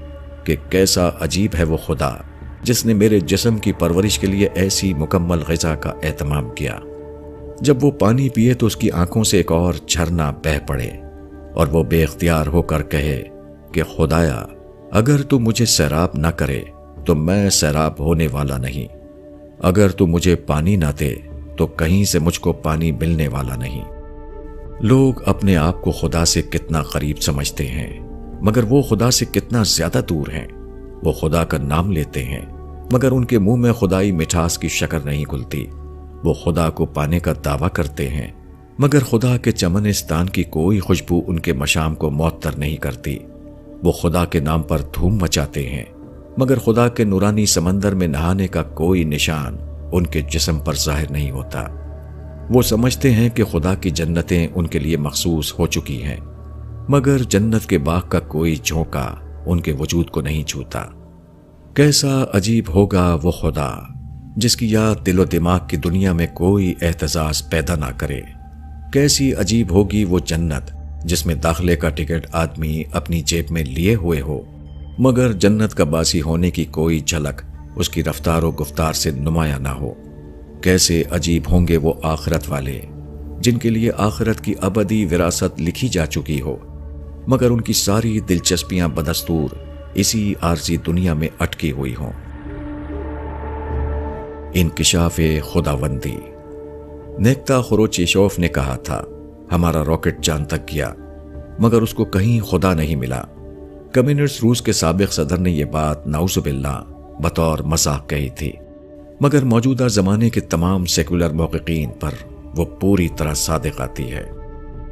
Speaker 1: کہ کیسا عجیب ہے وہ خدا جس نے میرے جسم کی پرورش کے لیے ایسی مکمل غذا کا اہتمام کیا۔ جب وہ پانی پیے تو اس کی آنکھوں سے ایک اور جھرنا بہہ پڑے اور وہ بے اختیار ہو کر کہے کہ خدایا، اگر تو مجھے سیراب نہ کرے تو میں سیراب ہونے والا نہیں، اگر تو مجھے پانی نہ دے تو کہیں سے مجھ کو پانی ملنے والا نہیں۔ لوگ اپنے آپ کو خدا سے کتنا قریب سمجھتے ہیں، مگر وہ خدا سے کتنا زیادہ دور ہیں۔ وہ خدا کا نام لیتے ہیں مگر ان کے منہ میں خدائی مٹھاس کی شکر نہیں کھلتی۔ وہ خدا کو پانے کا دعویٰ کرتے ہیں مگر خدا کے چمنستان کی کوئی خوشبو ان کے مشام کو معطر نہیں کرتی۔ وہ خدا کے نام پر دھوم مچاتے ہیں مگر خدا کے نورانی سمندر میں نہانے کا کوئی نشان ان کے جسم پر ظاہر نہیں ہوتا۔ وہ سمجھتے ہیں کہ خدا کی جنتیں ان کے لیے مخصوص ہو چکی ہیں، مگر جنت کے باغ کا کوئی جھونکا ان کے وجود کو نہیں چھوتا۔ کیسا عجیب ہوگا وہ خدا جس کی یاد دل و دماغ کی دنیا میں کوئی احتزاز پیدا نہ کرے۔ کیسی عجیب ہوگی وہ جنت جس میں داخلے کا ٹکٹ آدمی اپنی جیب میں لیے ہوئے ہو، مگر جنت کا باسی ہونے کی کوئی جھلک اس کی رفتار و گفتار سے نمایاں نہ ہو۔ کیسے عجیب ہوں گے وہ آخرت والے جن کے لیے آخرت کی ابدی وراثت لکھی جا چکی ہو، مگر ان کی ساری دلچسپیاں بدستور اسی عارضی دنیا میں اٹکی ہوئی ہوں۔ انکشاف خداوندی۔ نیکتا خروچیشوف نے کہا تھا، ہمارا راکٹ چاند تک گیا مگر اس کو کہیں خدا نہیں ملا۔ کمیونسٹ روس کے سابق صدر نے یہ بات نعوذ باللہ بطور مذاق کہی تھی، مگر موجودہ زمانے کے تمام سیکولر محققین پر وہ پوری طرح صادق آتی ہے۔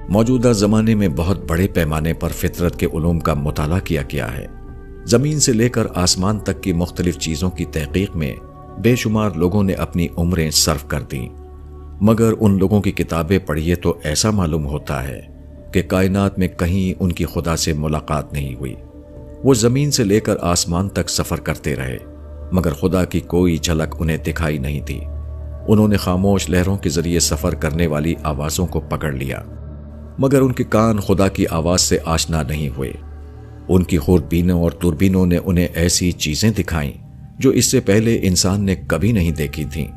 Speaker 1: موجودہ زمانے میں بہت بڑے پیمانے پر فطرت کے علوم کا مطالعہ کیا گیا ہے۔ زمین سے لے کر آسمان تک کی مختلف چیزوں کی تحقیق میں بے شمار لوگوں نے اپنی عمریں صرف کر دیں، مگر ان لوگوں کی کتابیں پڑھیے تو ایسا معلوم ہوتا ہے کہ کائنات میں کہیں ان کی خدا سے ملاقات نہیں ہوئی۔ وہ زمین سے لے کر آسمان تک سفر کرتے رہے مگر خدا کی کوئی جھلک انہیں دکھائی نہیں دی۔ انہوں نے خاموش لہروں کے ذریعے سفر کرنے والی آوازوں کو پکڑ لیا مگر ان کے کان خدا کی آواز سے آشنا نہیں ہوئے۔ ان کی خوردبینوں اور دوربینوں نے انہیں ایسی چیزیں دکھائیں جو اس سے پہلے انسان نے کبھی نہیں دیکھی تھیں،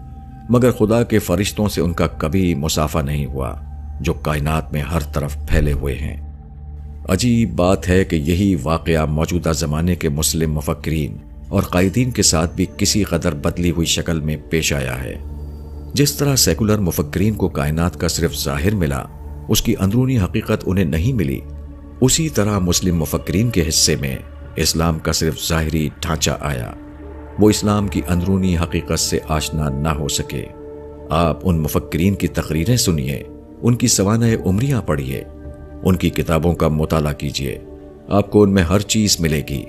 Speaker 1: مگر خدا کے فرشتوں سے ان کا کبھی مصافحہ نہیں ہوا جو کائنات میں ہر طرف پھیلے ہوئے ہیں۔ عجیب بات ہے کہ یہی واقعہ موجودہ زمانے کے مسلم مفکرین اور قائدین کے ساتھ بھی کسی قدر بدلی ہوئی شکل میں پیش آیا ہے۔ جس طرح سیکولر مفکرین کو کائنات کا صرف ظاہر ملا، اس کی اندرونی حقیقت انہیں نہیں ملی، اسی طرح مسلم مفکرین کے حصے میں اسلام کا صرف ظاہری ڈھانچہ آیا، وہ اسلام کی اندرونی حقیقت سے آشنا نہ ہو سکے۔ آپ ان مفکرین کی تقریریں سنیے، ان کی سوانح عمریاں پڑھیے، ان کی کتابوں کا مطالعہ کیجیے، آپ کو ان میں ہر چیز ملے گی،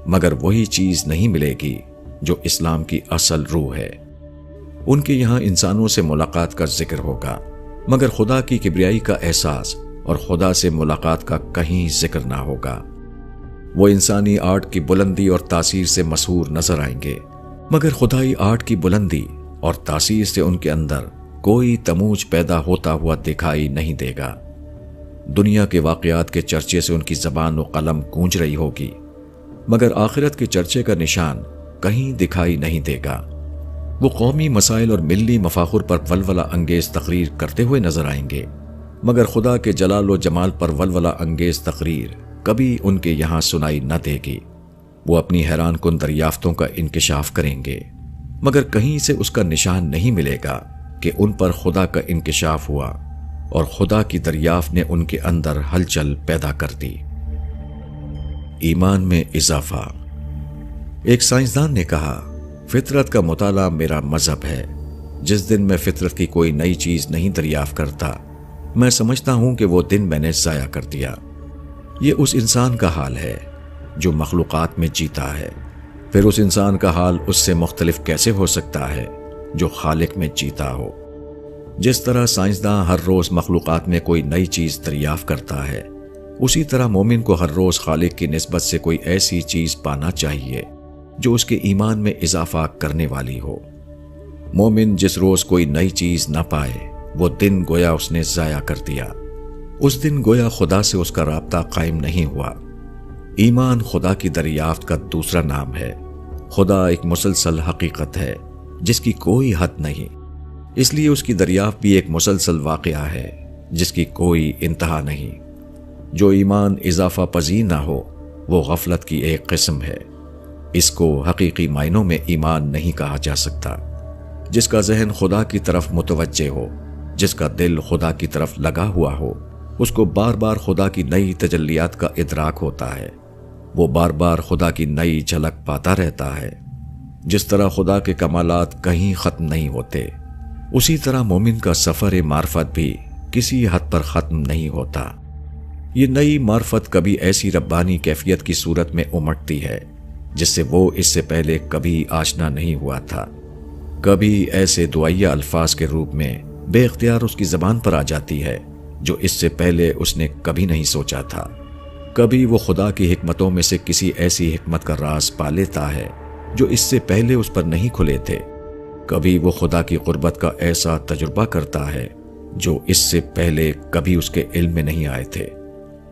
Speaker 1: مگر وہی چیز نہیں ملے گی جو اسلام کی اصل روح ہے۔ ان کے یہاں انسانوں سے ملاقات کا ذکر ہوگا مگر خدا کی کبریائی کا احساس اور خدا سے ملاقات کا کہیں ذکر نہ ہوگا۔ وہ انسانی آرٹ کی بلندی اور تاثیر سے مسحور نظر آئیں گے مگر خدائی آرٹ کی بلندی اور تاثیر سے ان کے اندر کوئی تموج پیدا ہوتا ہوا دکھائی نہیں دے گا۔ دنیا کے واقعات کے چرچے سے ان کی زبان و قلم گونج رہی ہوگی، مگر آخرت کے چرچے کا نشان کہیں دکھائی نہیں دے گا۔ وہ قومی مسائل اور ملی مفاخر پر ولولہ انگیز تقریر کرتے ہوئے نظر آئیں گے، مگر خدا کے جلال و جمال پر ولولہ انگیز تقریر کبھی ان کے یہاں سنائی نہ دے گی۔ وہ اپنی حیران کن دریافتوں کا انکشاف کریں گے، مگر کہیں سے اس کا نشان نہیں ملے گا کہ ان پر خدا کا انکشاف ہوا اور خدا کی دریافت نے ان کے اندر ہلچل پیدا کر دی۔ ایمان میں اضافہ۔ ایک سائنسدان نے کہا، فطرت کا مطالعہ میرا مذہب ہے۔ جس دن میں فطرت کی کوئی نئی چیز نہیں دریافت کرتا، میں سمجھتا ہوں کہ وہ دن میں نے ضائع کر دیا۔ یہ اس انسان کا حال ہے جو مخلوقات میں جیتا ہے، پھر اس انسان کا حال اس سے مختلف کیسے ہو سکتا ہے جو خالق میں جیتا ہو؟ جس طرح سائنسداں ہر روز مخلوقات میں کوئی نئی چیز دریافت کرتا ہے، اسی طرح مومن کو ہر روز خالق کی نسبت سے کوئی ایسی چیز پانا چاہیے جو اس کے ایمان میں اضافہ کرنے والی ہو۔ مومن جس روز کوئی نئی چیز نہ پائے، وہ دن گویا اس نے ضائع کر دیا۔ اس دن گویا خدا سے اس کا رابطہ قائم نہیں ہوا۔ ایمان خدا کی دریافت کا دوسرا نام ہے۔ خدا ایک مسلسل حقیقت ہے جس کی کوئی حد نہیں، اس لیے اس کی دریافت بھی ایک مسلسل واقعہ ہے جس کی کوئی انتہا نہیں۔ جو ایمان اضافہ پذیر نہ ہو وہ غفلت کی ایک قسم ہے۔ اس کو حقیقی معنوں میں ایمان نہیں کہا جا سکتا۔ جس کا ذہن خدا کی طرف متوجہ ہو، جس کا دل خدا کی طرف لگا ہوا ہو، اس کو بار بار خدا کی نئی تجلیات کا ادراک ہوتا ہے۔ وہ بار بار خدا کی نئی جھلک پاتا رہتا ہے۔ جس طرح خدا کے کمالات کہیں ختم نہیں ہوتے، اسی طرح مومن کا سفر معرفت بھی کسی حد پر ختم نہیں ہوتا۔ یہ نئی معرفت کبھی ایسی ربانی کیفیت کی صورت میں امٹتی ہے جس سے وہ اس سے پہلے کبھی آشنا نہیں ہوا تھا۔ کبھی ایسے دعائیہ الفاظ کے روپ میں بے اختیار اس کی زبان پر آ جاتی ہے جو اس سے پہلے اس نے کبھی نہیں سوچا تھا۔ کبھی وہ خدا کی حکمتوں میں سے کسی ایسی حکمت کا راز پا لیتا ہے جو اس سے پہلے اس پر نہیں کھلے تھے۔ کبھی وہ خدا کی قربت کا ایسا تجربہ کرتا ہے جو اس سے پہلے کبھی اس کے علم میں نہیں آئے تھے۔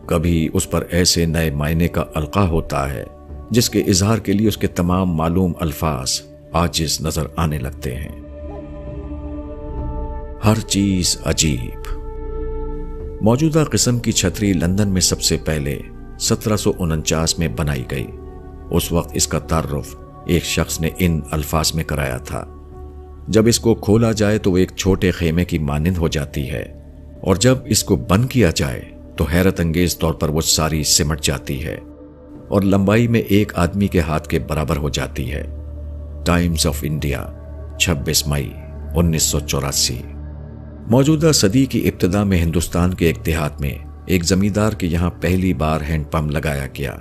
Speaker 1: کبھی اس پر ایسے نئے معنی کا القاء ہوتا ہے جس کے اظہار کے لیے اس کے تمام معلوم الفاظ عاجز نظر آنے لگتے ہیں۔ ہر چیز عجیب۔ موجودہ قسم کی چھتری لندن میں سب سے پہلے 1749 میں بنائی گئی۔ اس وقت اس کا تعارف ایک شخص نے ان الفاظ میں کرایا تھا، جب اس کو کھولا جائے تو وہ ایک چھوٹے خیمے کی مانند ہو جاتی ہے، اور جب اس کو بند کیا جائے تو حیرت انگیز طور پر وہ ساری سمٹ جاتی ہے اور لمبائی میں ایک آدمی کے ہاتھ کے برابر ہو جاتی ہے۔ ٹائمز آف انڈیا، 26 مئی 1984۔ موجودہ صدی کی ابتدا میں ہندوستان کے ایک دیہات میں ایک زمیندار کے یہاں پہلی بار ہینڈ پمپ لگایا گیا۔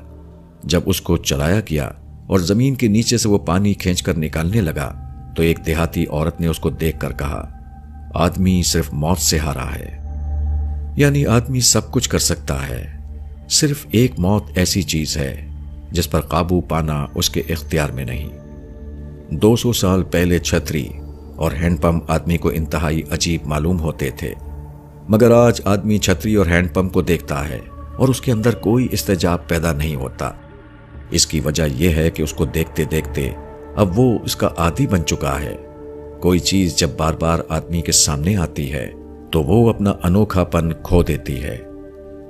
Speaker 1: جب اس کو چلایا گیا اور زمین کے نیچے سے وہ پانی کھینچ کر نکالنے لگا تو ایک دیہاتی عورت نے اس کو دیکھ کر کہا، آدمی صرف موت سے ہارا ہے۔ یعنی آدمی سب کچھ کر سکتا ہے، صرف ایک موت ایسی چیز ہے جس پر قابو پانا اس کے اختیار میں نہیں۔ 200 سال پہلے چھتری اور ہینڈ پمپ آدمی کو انتہائی عجیب معلوم ہوتے تھے، مگر آج آدمی چھتری اور ہینڈ پمپ کو دیکھتا ہے اور اس کے اندر کوئی استعجاب پیدا نہیں ہوتا۔ اس کی وجہ یہ ہے کہ اس کو دیکھتے دیکھتے اب وہ اس کا عادی بن چکا ہے۔ کوئی چیز جب بار بار آدمی کے سامنے آتی ہے تو وہ اپنا انوکھا پن کھو دیتی ہے۔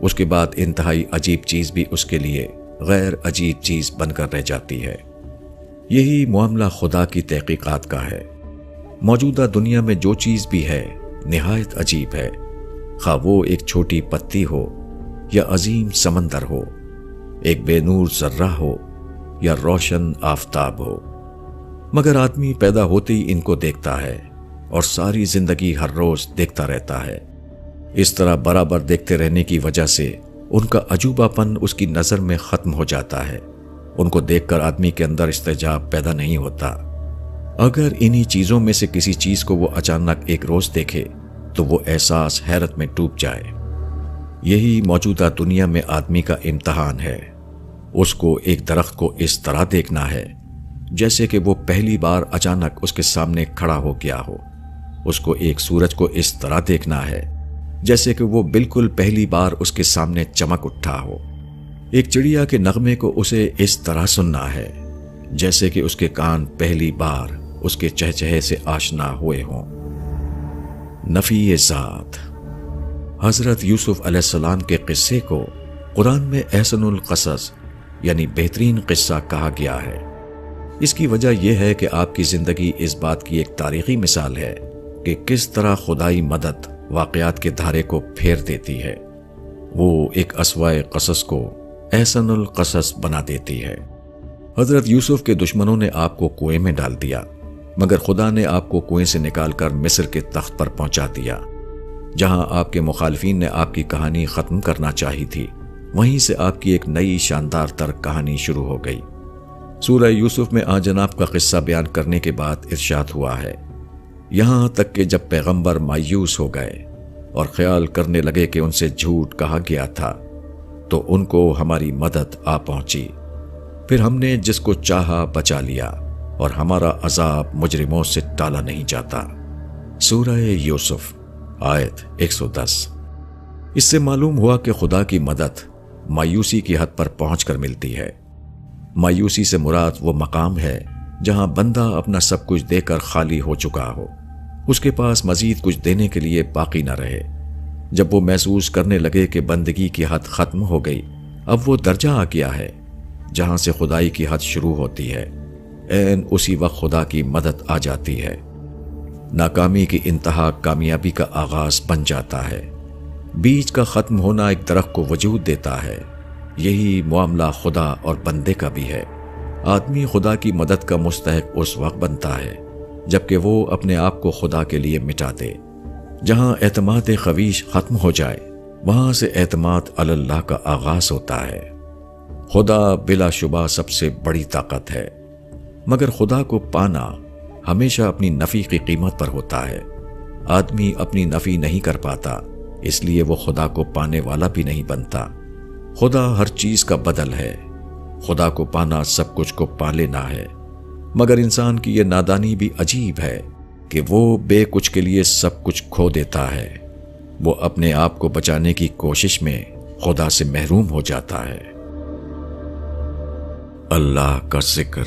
Speaker 1: اس کے بعد انتہائی عجیب چیز بھی اس کے لیے غیر عجیب چیز بن کر رہ جاتی ہے۔ یہی معاملہ خدا کی تحقیقات کا ہے۔ موجودہ دنیا میں جو چیز بھی ہے نہایت عجیب ہے، خواہ وہ ایک چھوٹی پتی ہو یا عظیم سمندر ہو، ایک بے نور ذرہ ہو یا روشن آفتاب ہو، مگر آدمی پیدا ہوتے ہی ان کو دیکھتا ہے اور ساری زندگی ہر روز دیکھتا رہتا ہے۔ اس طرح برابر دیکھتے رہنے کی وجہ سے ان کا عجوبہ پن اس کی نظر میں ختم ہو جاتا ہے۔ ان کو دیکھ کر آدمی کے اندر استعجاب پیدا نہیں ہوتا۔ اگر انہی چیزوں میں سے کسی چیز کو وہ اچانک ایک روز دیکھے تو وہ احساس حیرت میں ڈوب جائے۔ یہی موجودہ دنیا میں آدمی کا امتحان ہے۔ اس کو ایک درخت کو اس طرح دیکھنا ہے جیسے کہ وہ پہلی بار اچانک اس کے سامنے کھڑا ہو گیا ہو۔ اس کو ایک سورج کو اس طرح دیکھنا ہے جیسے کہ وہ بالکل پہلی بار اس کے سامنے چمک اٹھا ہو۔ ایک چڑیا کے نغمے کو اسے اس طرح سننا ہے جیسے کہ اس کے کان پہلی بار اس کے چہچہے سے آشنا ہوئے ہوں۔ نفی ذات۔ حضرت یوسف علیہ السلام کے قصے کو قرآن میں احسن القصص یعنی بہترین قصہ کہا گیا ہے۔ اس کی وجہ یہ ہے کہ آپ کی زندگی اس بات کی ایک تاریخی مثال ہے کہ کس طرح خدائی مدد واقعات کے دھارے کو پھیر دیتی ہے۔ وہ ایک اسوائے قصص کو احسن القصص بنا دیتی ہے۔ حضرت یوسف کے دشمنوں نے آپ کو کنویں میں ڈال دیا، مگر خدا نے آپ کو کنویں سے نکال کر مصر کے تخت پر پہنچا دیا۔ جہاں آپ کے مخالفین نے آپ کی کہانی ختم کرنا چاہی تھی، وہیں سے آپ کی ایک نئی شاندار تر کہانی شروع ہو گئی۔ سورہ یوسف میں آن جناب کا قصہ بیان کرنے کے بعد ارشاد ہوا ہے، یہاں تک کہ جب پیغمبر مایوس ہو گئے اور خیال کرنے لگے کہ ان سے جھوٹ کہا گیا تھا تو ان کو ہماری مدد آ پہنچی، پھر ہم نے جس کو چاہا بچا لیا اور ہمارا عذاب مجرموں سے ٹالا نہیں جاتا۔ سورہ یوسف آیت 110۔ اس سے معلوم ہوا کہ خدا کی مدد مایوسی کی حد پر پہنچ کر ملتی ہے۔ مایوسی سے مراد وہ مقام ہے جہاں بندہ اپنا سب کچھ دے کر خالی ہو چکا ہو، اس کے پاس مزید کچھ دینے کے لیے باقی نہ رہے۔ جب وہ محسوس کرنے لگے کہ بندگی کی حد ختم ہو گئی، اب وہ درجہ آ گیا ہے جہاں سے خدائی کی حد شروع ہوتی ہے، عین اسی وقت خدا کی مدد آ جاتی ہے۔ ناکامی کی انتہا کامیابی کا آغاز بن جاتا ہے۔ بیج کا ختم ہونا ایک درخت کو وجود دیتا ہے۔ یہی معاملہ خدا اور بندے کا بھی ہے۔ آدمی خدا کی مدد کا مستحق اس وقت بنتا ہے جبکہ وہ اپنے آپ کو خدا کے لیے مٹا دے۔ جہاں اعتماد خویش ختم ہو جائے، وہاں سے اعتماد علی اللہ کا آغاز ہوتا ہے۔ خدا بلا شبہ سب سے بڑی طاقت ہے، مگر خدا کو پانا ہمیشہ اپنی نفی کی قیمت پر ہوتا ہے۔ آدمی اپنی نفی نہیں کر پاتا، اس لیے وہ خدا کو پانے والا بھی نہیں بنتا۔ خدا ہر چیز کا بدل ہے۔ خدا کو پانا سب کچھ کو پا لینا ہے، مگر انسان کی یہ نادانی بھی عجیب ہے کہ وہ بے کچھ کے لیے سب کچھ کھو دیتا ہے۔ وہ اپنے آپ کو بچانے کی کوشش میں خدا سے محروم ہو جاتا ہے۔ اللہ کا ذکر۔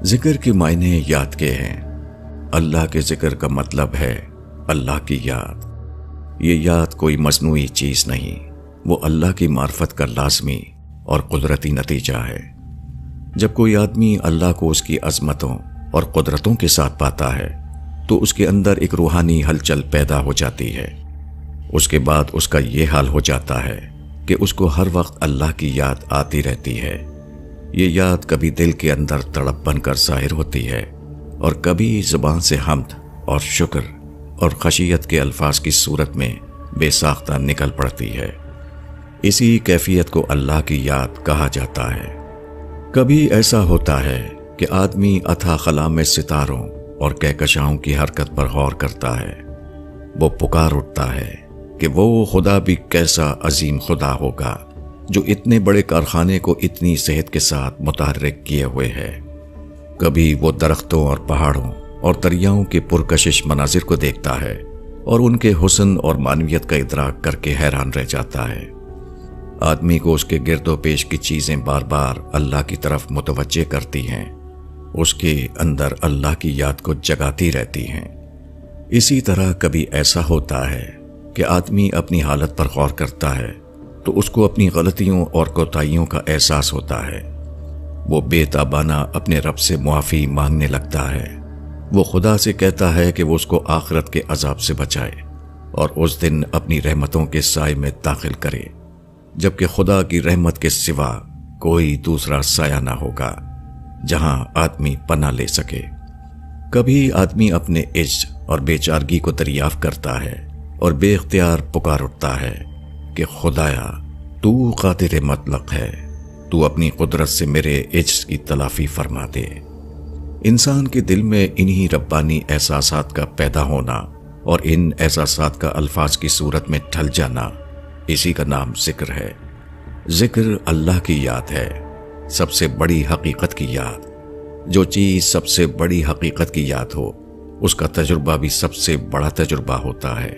Speaker 1: ذکر کے معنی یاد کے ہیں۔ اللہ کے ذکر کا مطلب ہے اللہ کی یاد۔ یہ یاد کوئی مصنوعی چیز نہیں، وہ اللہ کی معرفت کا لازمی اور قدرتی نتیجہ ہے۔ جب کوئی آدمی اللہ کو اس کی عظمتوں اور قدرتوں کے ساتھ پاتا ہے تو اس کے اندر ایک روحانی ہلچل پیدا ہو جاتی ہے۔ اس کے بعد اس کا یہ حال ہو جاتا ہے کہ اس کو ہر وقت اللہ کی یاد آتی رہتی ہے۔ یہ یاد کبھی دل کے اندر تڑپ بن کر ظاہر ہوتی ہے اور کبھی زبان سے حمد اور شکر اور خشیت کے الفاظ کی صورت میں بے ساختہ نکل پڑتی ہے۔ اسی کیفیت کو اللہ کی یاد کہا جاتا ہے۔ کبھی ایسا ہوتا ہے کہ آدمی اتھا خلا میں ستاروں اور کہکشاؤں کی حرکت پر غور کرتا ہے۔ وہ پکار اٹھتا ہے کہ وہ خدا بھی کیسا عظیم خدا ہوگا جو اتنے بڑے کارخانے کو اتنی صحت کے ساتھ متحرک کیے ہوئے ہے۔ کبھی وہ درختوں اور پہاڑوں اور دریاؤں کے پرکشش مناظر کو دیکھتا ہے اور ان کے حسن اور معنویت کا ادراک کر کے حیران رہ جاتا ہے۔ آدمی کو اس کے گرد و پیش کی چیزیں بار بار اللہ کی طرف متوجہ کرتی ہیں، اس کے اندر اللہ کی یاد کو جگاتی رہتی ہیں۔ اسی طرح کبھی ایسا ہوتا ہے کہ آدمی اپنی حالت پر غور کرتا ہے تو اس کو اپنی غلطیوں اور کوتاہیوں کا احساس ہوتا ہے۔ وہ بے تابانہ اپنے رب سے معافی مانگنے لگتا ہے۔ وہ خدا سے کہتا ہے کہ وہ اس کو آخرت کے عذاب سے بچائے اور اس دن اپنی رحمتوں کے سائے میں داخل کرے، جبکہ خدا کی رحمت کے سوا کوئی دوسرا سایہ نہ ہوگا جہاں آدمی پناہ لے سکے۔ کبھی آدمی اپنے عجز اور بے چارگی کو دریافت کرتا ہے اور بے اختیار پکار اٹھتا ہے کہ خدایا تو قادر مطلق ہے، تو اپنی قدرت سے میرے عجز کی تلافی فرما دے۔ انسان کے دل میں انہی ربانی احساسات کا پیدا ہونا اور ان احساسات کا الفاظ کی صورت میں ڈھل جانا، اسی کا نام ذکر ہے۔ ذکر اللہ کی یاد ہے، سب سے بڑی حقیقت کی یاد۔ جو چیز سب سے بڑی حقیقت کی یاد ہو، اس کا تجربہ بھی سب سے بڑا تجربہ ہوتا ہے۔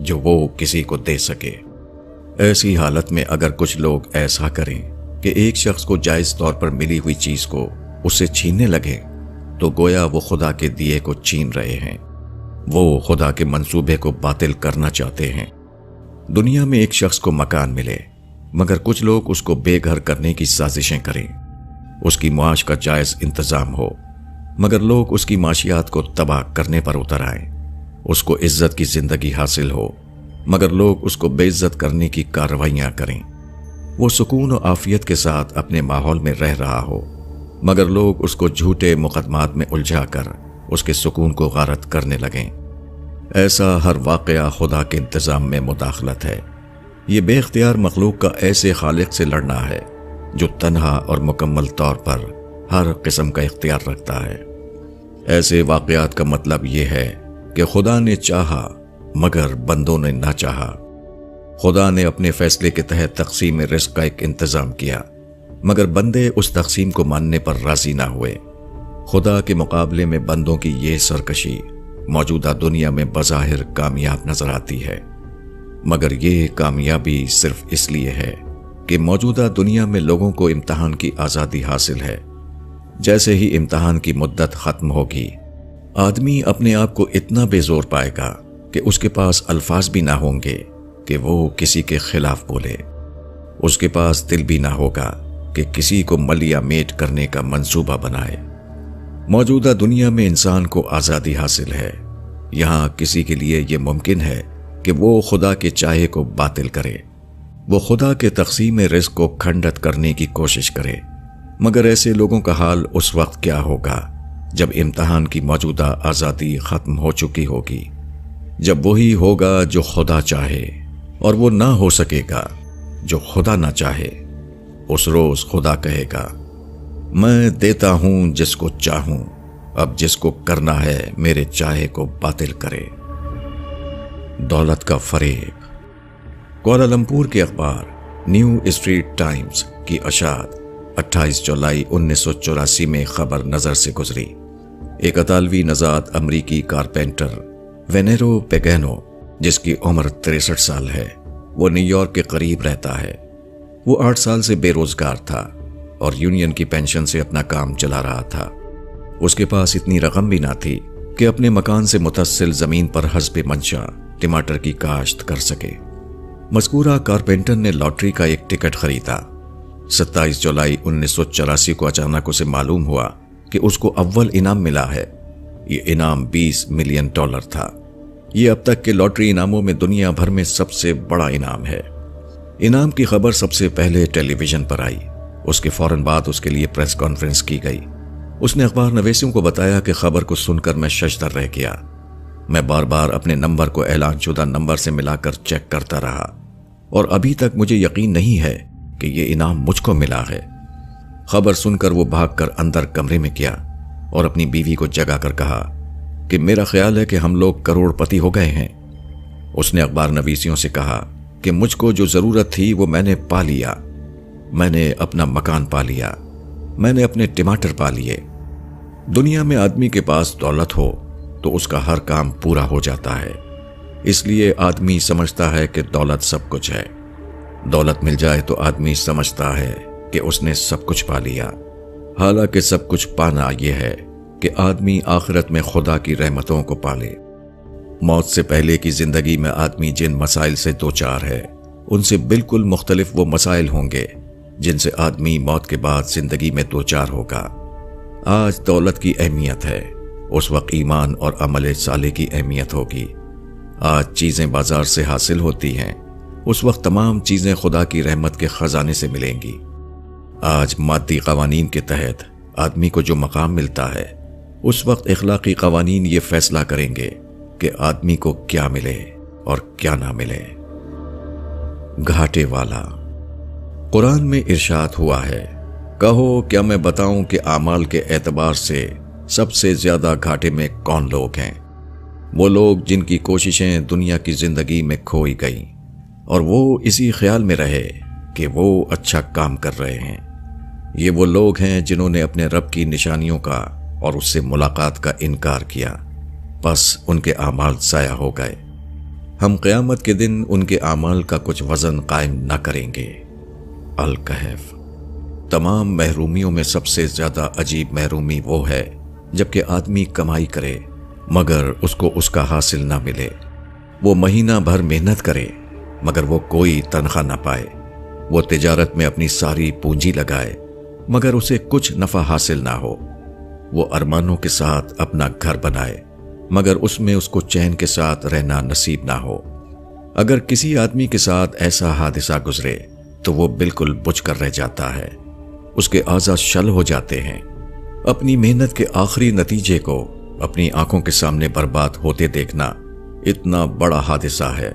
Speaker 1: جو وہ کسی کو دے سکے۔ ایسی حالت میں اگر کچھ لوگ ایسا کریں کہ ایک شخص کو جائز طور پر ملی ہوئی چیز کو اس سے چھیننے لگے تو گویا وہ خدا کے دیے کو چھین رہے ہیں، وہ خدا کے منصوبے کو باطل کرنا چاہتے ہیں۔ دنیا میں ایک شخص کو مکان ملے مگر کچھ لوگ اس کو بے گھر کرنے کی سازشیں کریں، اس کی معاش کا جائز انتظام ہو مگر لوگ اس کی معاشیات کو تباہ کرنے پر اتر آئیں، اس کو عزت کی زندگی حاصل ہو مگر لوگ اس کو بے عزت کرنے کی کارروائیاں کریں، وہ سکون و عافیت کے ساتھ اپنے ماحول میں رہ رہا ہو مگر لوگ اس کو جھوٹے مقدمات میں الجھا کر اس کے سکون کو غارت کرنے لگیں۔ ایسا ہر واقعہ خدا کے انتظام میں مداخلت ہے۔ یہ بے اختیار مخلوق کا ایسے خالق سے لڑنا ہے جو تنہا اور مکمل طور پر ہر قسم کا اختیار رکھتا ہے۔ ایسے واقعات کا مطلب یہ ہے کہ خدا نے چاہا مگر بندوں نے نہ چاہا۔ خدا نے اپنے فیصلے کے تحت تقسیم رزق کا ایک انتظام کیا مگر بندے اس تقسیم کو ماننے پر راضی نہ ہوئے۔ خدا کے مقابلے میں بندوں کی یہ سرکشی موجودہ دنیا میں بظاہر کامیاب نظر آتی ہے مگر یہ کامیابی صرف اس لیے ہے کہ موجودہ دنیا میں لوگوں کو امتحان کی آزادی حاصل ہے۔ جیسے ہی امتحان کی مدت ختم ہوگی، آدمی اپنے آپ کو اتنا بے زور پائے گا کہ اس کے پاس الفاظ بھی نہ ہوں گے کہ وہ کسی کے خلاف بولے، اس کے پاس دل بھی نہ ہوگا کہ کسی کو مل یا میٹ کرنے کا منصوبہ بنائے۔ موجودہ دنیا میں انسان کو آزادی حاصل ہے، یہاں کسی کے لیے یہ ممکن ہے کہ وہ خدا کے چاہے کو باطل کرے، وہ خدا کے تقسیم رزق کو کھنڈت کرنے کی کوشش کرے، مگر ایسے لوگوں کا حال اس وقت کیا ہوگا جب امتحان کی موجودہ آزادی ختم ہو چکی ہوگی، جب وہی ہوگا جو خدا چاہے اور وہ نہ ہو سکے گا جو خدا نہ چاہے۔ اس روز خدا کہے گا، میں دیتا ہوں جس کو چاہوں، اب جس کو کرنا ہے میرے چاہے کو باطل کرے۔ دولت کا فریب۔ کوالالمپور کے اخبار نیو اسٹریٹ ٹائمز کی اشاعت 28 جولائی 1984 میں خبر نظر سے گزری۔ ایک اطالوی نژاد امریکی کارپینٹر وینیرو پیگینو، جس کی عمر 63 سال ہے، وہ نیو یارک کے قریب رہتا ہے۔ وہ 8 سال سے بے روزگار تھا اور یونین کی پینشن سے اپنا کام چلا رہا تھا۔ اس کے پاس اتنی رقم بھی نہ تھی کہ اپنے مکان سے متصل زمین پر حسب منشا ٹماٹر کی کاشت کر سکے۔ مذکورہ کارپینٹر نے لاٹری کا ایک ٹکٹ خریدا۔ 27 جولائی 1984 کو اچانک اسے معلوم ہوا کہ اس کو اول انعام ملا ہے۔ یہ انعام $20 ملین تھا۔ یہ اب تک کے لاٹری انعاموں میں دنیا بھر میں سب سے بڑا انعام ہے۔ انعام کی خبر سب سے پہلے ٹیلی ویژن پر آئی۔ اس کے فوراً بعد اس کے لیے پریس کانفرنس کی گئی۔ اس نے اخبار نویسوں کو بتایا کہ خبر کو سن کر میں ششدر رہ گیا۔ میں بار بار اپنے نمبر کو اعلان شدہ نمبر سے ملا کر چیک کرتا رہا اور ابھی تک مجھے یقین نہیں ہے کہ یہ انعام مجھ کو ملا ہے۔ خبر سن کر وہ بھاگ کر اندر کمرے میں گیا اور اپنی بیوی کو جگا کر کہا کہ میرا خیال ہے کہ ہم لوگ کروڑ پتی ہو گئے ہیں۔ اس نے اخبار نویسیوں سے کہا کہ مجھ کو جو ضرورت تھی وہ میں نے پا لیا۔ میں نے اپنا مکان پا لیا، میں نے اپنے ٹماٹر پا لیے۔ دنیا میں آدمی کے پاس دولت ہو تو اس کا ہر کام پورا ہو جاتا ہے، اس لیے آدمی سمجھتا ہے کہ دولت سب کچھ ہے۔ دولت مل جائے تو آدمی سمجھتا ہے کہ اس نے سب کچھ پا لیا، حالانکہ سب کچھ پانا یہ ہے کہ آدمی آخرت میں خدا کی رحمتوں کو پالے۔ موت سے پہلے کی زندگی میں آدمی جن مسائل سے دوچار ہے، ان سے بالکل مختلف وہ مسائل ہوں گے جن سے آدمی موت کے بعد زندگی میں دوچار ہوگا۔ آج دولت کی اہمیت ہے، اس وقت ایمان اور عمل صالح کی اہمیت ہوگی۔ آج چیزیں بازار سے حاصل ہوتی ہیں، اس وقت تمام چیزیں خدا کی رحمت کے خزانے سے ملیں گی۔ آج مادی قوانین کے تحت آدمی کو جو مقام ملتا ہے، اس وقت اخلاقی قوانین یہ فیصلہ کریں گے کہ آدمی کو کیا ملے اور کیا نہ ملے۔ گھاٹے والا۔ قرآن میں ارشاد ہوا ہے، کہو کیا میں بتاؤں کہ اعمال کے اعتبار سے سب سے زیادہ گھاٹے میں کون لوگ ہیں؟ وہ لوگ جن کی کوششیں دنیا کی زندگی میں کھوئی گئیں اور وہ اسی خیال میں رہے کہ وہ اچھا کام کر رہے ہیں۔ یہ وہ لوگ ہیں جنہوں نے اپنے رب کی نشانیوں کا اور اس سے ملاقات کا انکار کیا، بس ان کے اعمال ضائع ہو گئے۔ ہم قیامت کے دن ان کے اعمال کا کچھ وزن قائم نہ کریں گے۔ الکہف۔ تمام محرومیوں میں سب سے زیادہ عجیب محرومی وہ ہے جبکہ آدمی کمائی کرے مگر اس کو اس کا حاصل نہ ملے، وہ مہینہ بھر محنت کرے مگر وہ کوئی تنخواہ نہ پائے، وہ تجارت میں اپنی ساری پونجی لگائے مگر اسے کچھ نفع حاصل نہ ہو، وہ ارمانوں کے ساتھ اپنا گھر بنائے مگر اس میں اس کو چین کے ساتھ رہنا نصیب نہ ہو۔ اگر کسی آدمی کے ساتھ ایسا حادثہ گزرے تو وہ بالکل بجھ کر رہ جاتا ہے، اس کے اعضاء شل ہو جاتے ہیں۔ اپنی محنت کے آخری نتیجے کو اپنی آنکھوں کے سامنے برباد ہوتے دیکھنا اتنا بڑا حادثہ ہے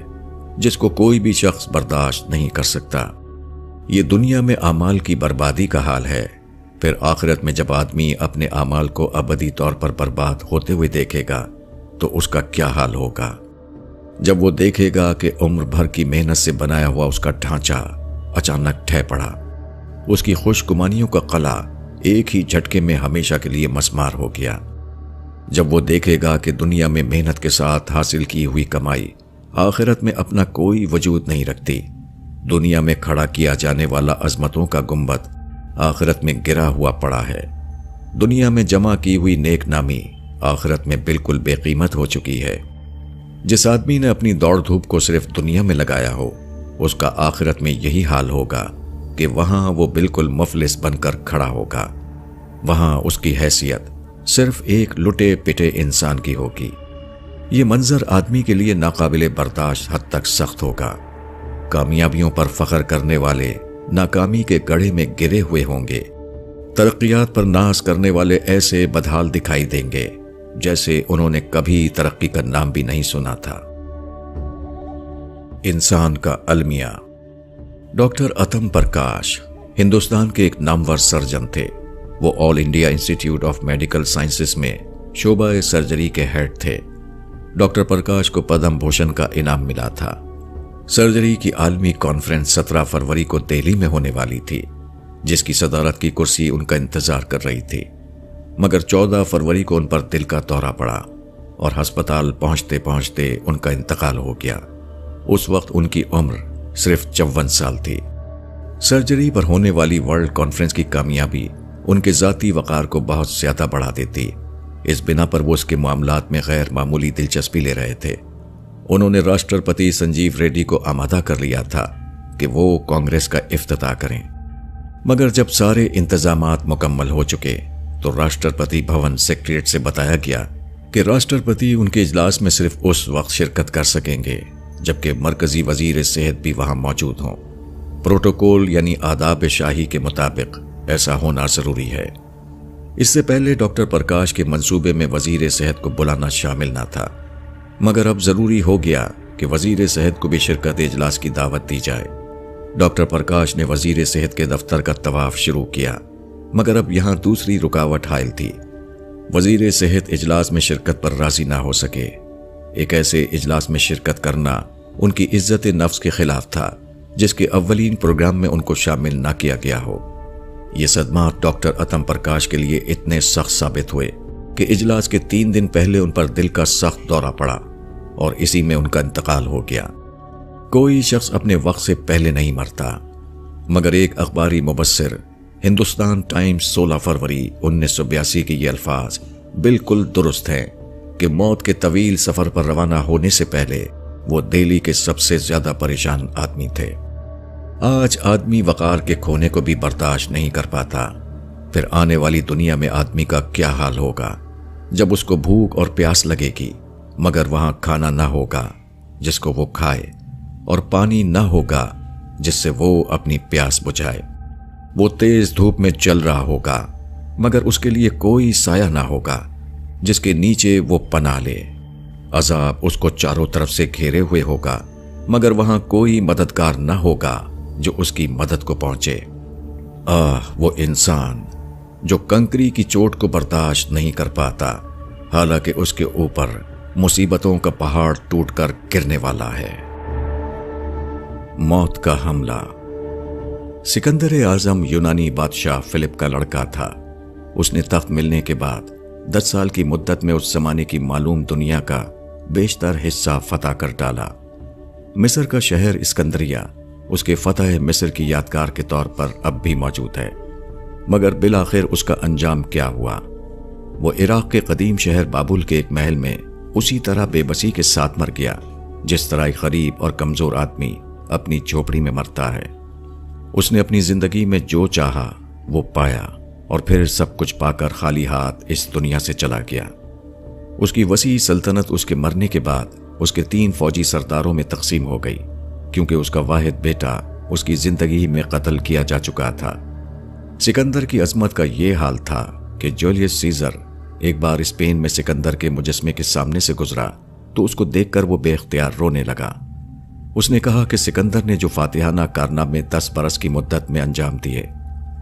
Speaker 1: جس کو کوئی بھی شخص برداشت نہیں کر سکتا۔ یہ دنیا میں اعمال کی بربادی کا حال ہے، پھر آخرت میں جب آدمی اپنے اعمال کو ابدی طور پر برباد ہوتے ہوئے دیکھے گا تو اس کا کیا حال ہوگا؟ جب وہ دیکھے گا کہ عمر بھر کی محنت سے بنایا ہوا اس کا ڈھانچہ اچانک ٹھہ پڑا، اس کی خوش گمانیوں کا قلعہ ایک ہی جھٹکے میں ہمیشہ کے لیے مسمار ہو گیا۔ جب وہ دیکھے گا کہ دنیا میں محنت کے ساتھ حاصل کی ہوئی کمائی آخرت میں اپنا کوئی وجود نہیں رکھتی، دنیا میں کھڑا کیا جانے والا عظمتوں کا گنبد آخرت میں گرا ہوا پڑا ہے، دنیا میں جمع کی ہوئی نیک نامی آخرت میں بالکل بے قیمت ہو چکی ہے۔ جس آدمی نے اپنی دوڑ دھوپ کو صرف دنیا میں لگایا ہو اس کا آخرت میں یہی حال ہوگا کہ وہاں وہ بالکل مفلس بن کر کھڑا ہوگا، وہاں اس کی حیثیت صرف ایک لٹے پٹے انسان کی ہوگی۔ یہ منظر آدمی کے لیے ناقابل برداشت حد تک سخت ہوگا۔ کامیابیوں پر فخر کرنے والے ناکامی کے گڑھے میں گرے ہوئے ہوں گے، ترقیات پر ناز کرنے والے ایسے بدحال دکھائی دیں گے جیسے انہوں نے کبھی ترقی کا نام بھی نہیں سنا تھا۔ انسان کا المیہ۔ ڈاکٹر اتم پرکاش ہندوستان کے ایک نامور سرجن تھے۔ وہ All India Institute of Medical Sciences میں شعبہ سرجری کے ہیڈ تھے۔ ڈاکٹر پرکاش کو پدم بھوشن کا انعام ملا تھا۔ سرجری کی عالمی کانفرنس 17 فروری کو دہلی میں ہونے والی تھی، جس کی صدارت کی کرسی ان کا انتظار کر رہی تھی، مگر 14 فروری کو ان پر دل کا دورہ پڑا اور ہسپتال پہنچتے پہنچتے ان کا انتقال ہو گیا۔ اس وقت ان کی عمر صرف 54 سال تھی۔ سرجری پر ہونے والی ورلڈ کانفرنس کی کامیابی ان کے ذاتی وقار کو بہت زیادہ بڑھا دیتی، اس بنا پر وہ اس کے معاملات میں غیر معمولی دلچسپی لے رہے تھے۔ انہوں نے راشٹرپتی سنجیو ریڈی کو آمادہ کر لیا تھا کہ وہ کانگریس کا افتتاح کریں، مگر جب سارے انتظامات مکمل ہو چکے تو راشٹرپتی بھون سیکریٹریٹ سے بتایا گیا کہ راشٹرپتی ان کے اجلاس میں صرف اس وقت شرکت کر سکیں گے جبکہ مرکزی وزیر صحت بھی وہاں موجود ہوں۔ پروٹوکول یعنی آداب شاہی کے مطابق ایسا ہونا ضروری ہے۔ اس سے پہلے ڈاکٹر پرکاش کے منصوبے میں وزیر صحت کو بلانا شامل نہ تھا، مگر اب ضروری ہو گیا کہ وزیر صحت کو بھی شرکت اجلاس کی دعوت دی جائے۔ ڈاکٹر پرکاش نے وزیر صحت کے دفتر کا طواف شروع کیا، مگر اب یہاں دوسری رکاوٹ حائل تھی۔ وزیر صحت اجلاس میں شرکت پر راضی نہ ہو سکے۔ ایک ایسے اجلاس میں شرکت کرنا ان کی عزت نفس کے خلاف تھا جس کے اولین پروگرام میں ان کو شامل نہ کیا گیا ہو۔ یہ صدمات ڈاکٹر اتم پرکاش کے لیے اتنے سخت ثابت ہوئے کہ اجلاس کے 3 دن پہلے ان پر دل کا سخت دورہ پڑا اور اسی میں ان کا انتقال ہو گیا۔ کوئی شخص اپنے وقت سے پہلے نہیں مرتا، مگر ایک اخباری مبصر ہندوستان ٹائمز 16 فروری 1982 کے یہ الفاظ بالکل درست ہیں کہ موت کے طویل سفر پر روانہ ہونے سے پہلے وہ دہلی کے سب سے زیادہ پریشان آدمی تھے۔ آج آدمی وقار کے کھونے کو بھی برداشت نہیں کر پاتا، پھر آنے والی دنیا میں آدمی کا کیا حال ہوگا جب اس کو بھوک اور پیاس لگے گی مگر وہاں کھانا نہ ہوگا جس کو وہ کھائے اور پانی نہ ہوگا جس سے وہ اپنی پیاس بجھائے۔ وہ تیز دھوپ میں چل رہا ہوگا مگر اس کے لیے کوئی سایہ نہ ہوگا جس کے نیچے وہ پناہ لے۔ عذاب اس کو چاروں طرف سے گھیرے ہوئے ہوگا مگر وہاں کوئی مددگار نہ ہوگا جو اس کی مدد کو پہنچے۔ وہ انسان جو کنکری کی چوٹ کو برداشت نہیں کر پاتا حالانکہ اس کے اوپر مصیبتوں کا پہاڑ ٹوٹ کر گرنے والا ہے۔ موت کا حملہ۔ سکندر اعظم یونانی بادشاہ فلپ کا لڑکا تھا۔ اس نے تخت ملنے کے بعد 10 سال کی مدت میں اس زمانے کی معلوم دنیا کا بیشتر حصہ فتح کر ڈالا مصر کا شہر اسکندریہ اس کے فتح مصر کی یادگار کے طور پر اب بھی موجود ہے، مگر بالآخر اس کا انجام کیا ہوا؟ وہ عراق کے قدیم شہر بابل کے ایک محل میں اسی طرح بے بسی کے ساتھ مر گیا جس طرح ایک غریب اور کمزور آدمی اپنی جھوپڑی میں مرتا ہے۔ اس نے اپنی زندگی میں جو چاہا وہ پایا اور پھر سب کچھ پا کر خالی ہاتھ اس دنیا سے چلا گیا۔ اس کی وسیع سلطنت اس کے مرنے کے بعد اس کے 3 فوجی سرداروں میں تقسیم ہو گئی، کیونکہ اس کا واحد بیٹا اس کی زندگی میں قتل کیا جا چکا تھا۔ سکندر کی عظمت کا یہ حال تھا کہ جولیس سیزر ایک بار اسپین میں سکندر کے مجسمے کے سامنے سے گزرا تو اس کو دیکھ کر وہ بے اختیار رونے لگا۔ اس نے کہا کہ سکندر نے جو فاتحانہ کارنامے 10 برس کی مدت میں انجام دیے،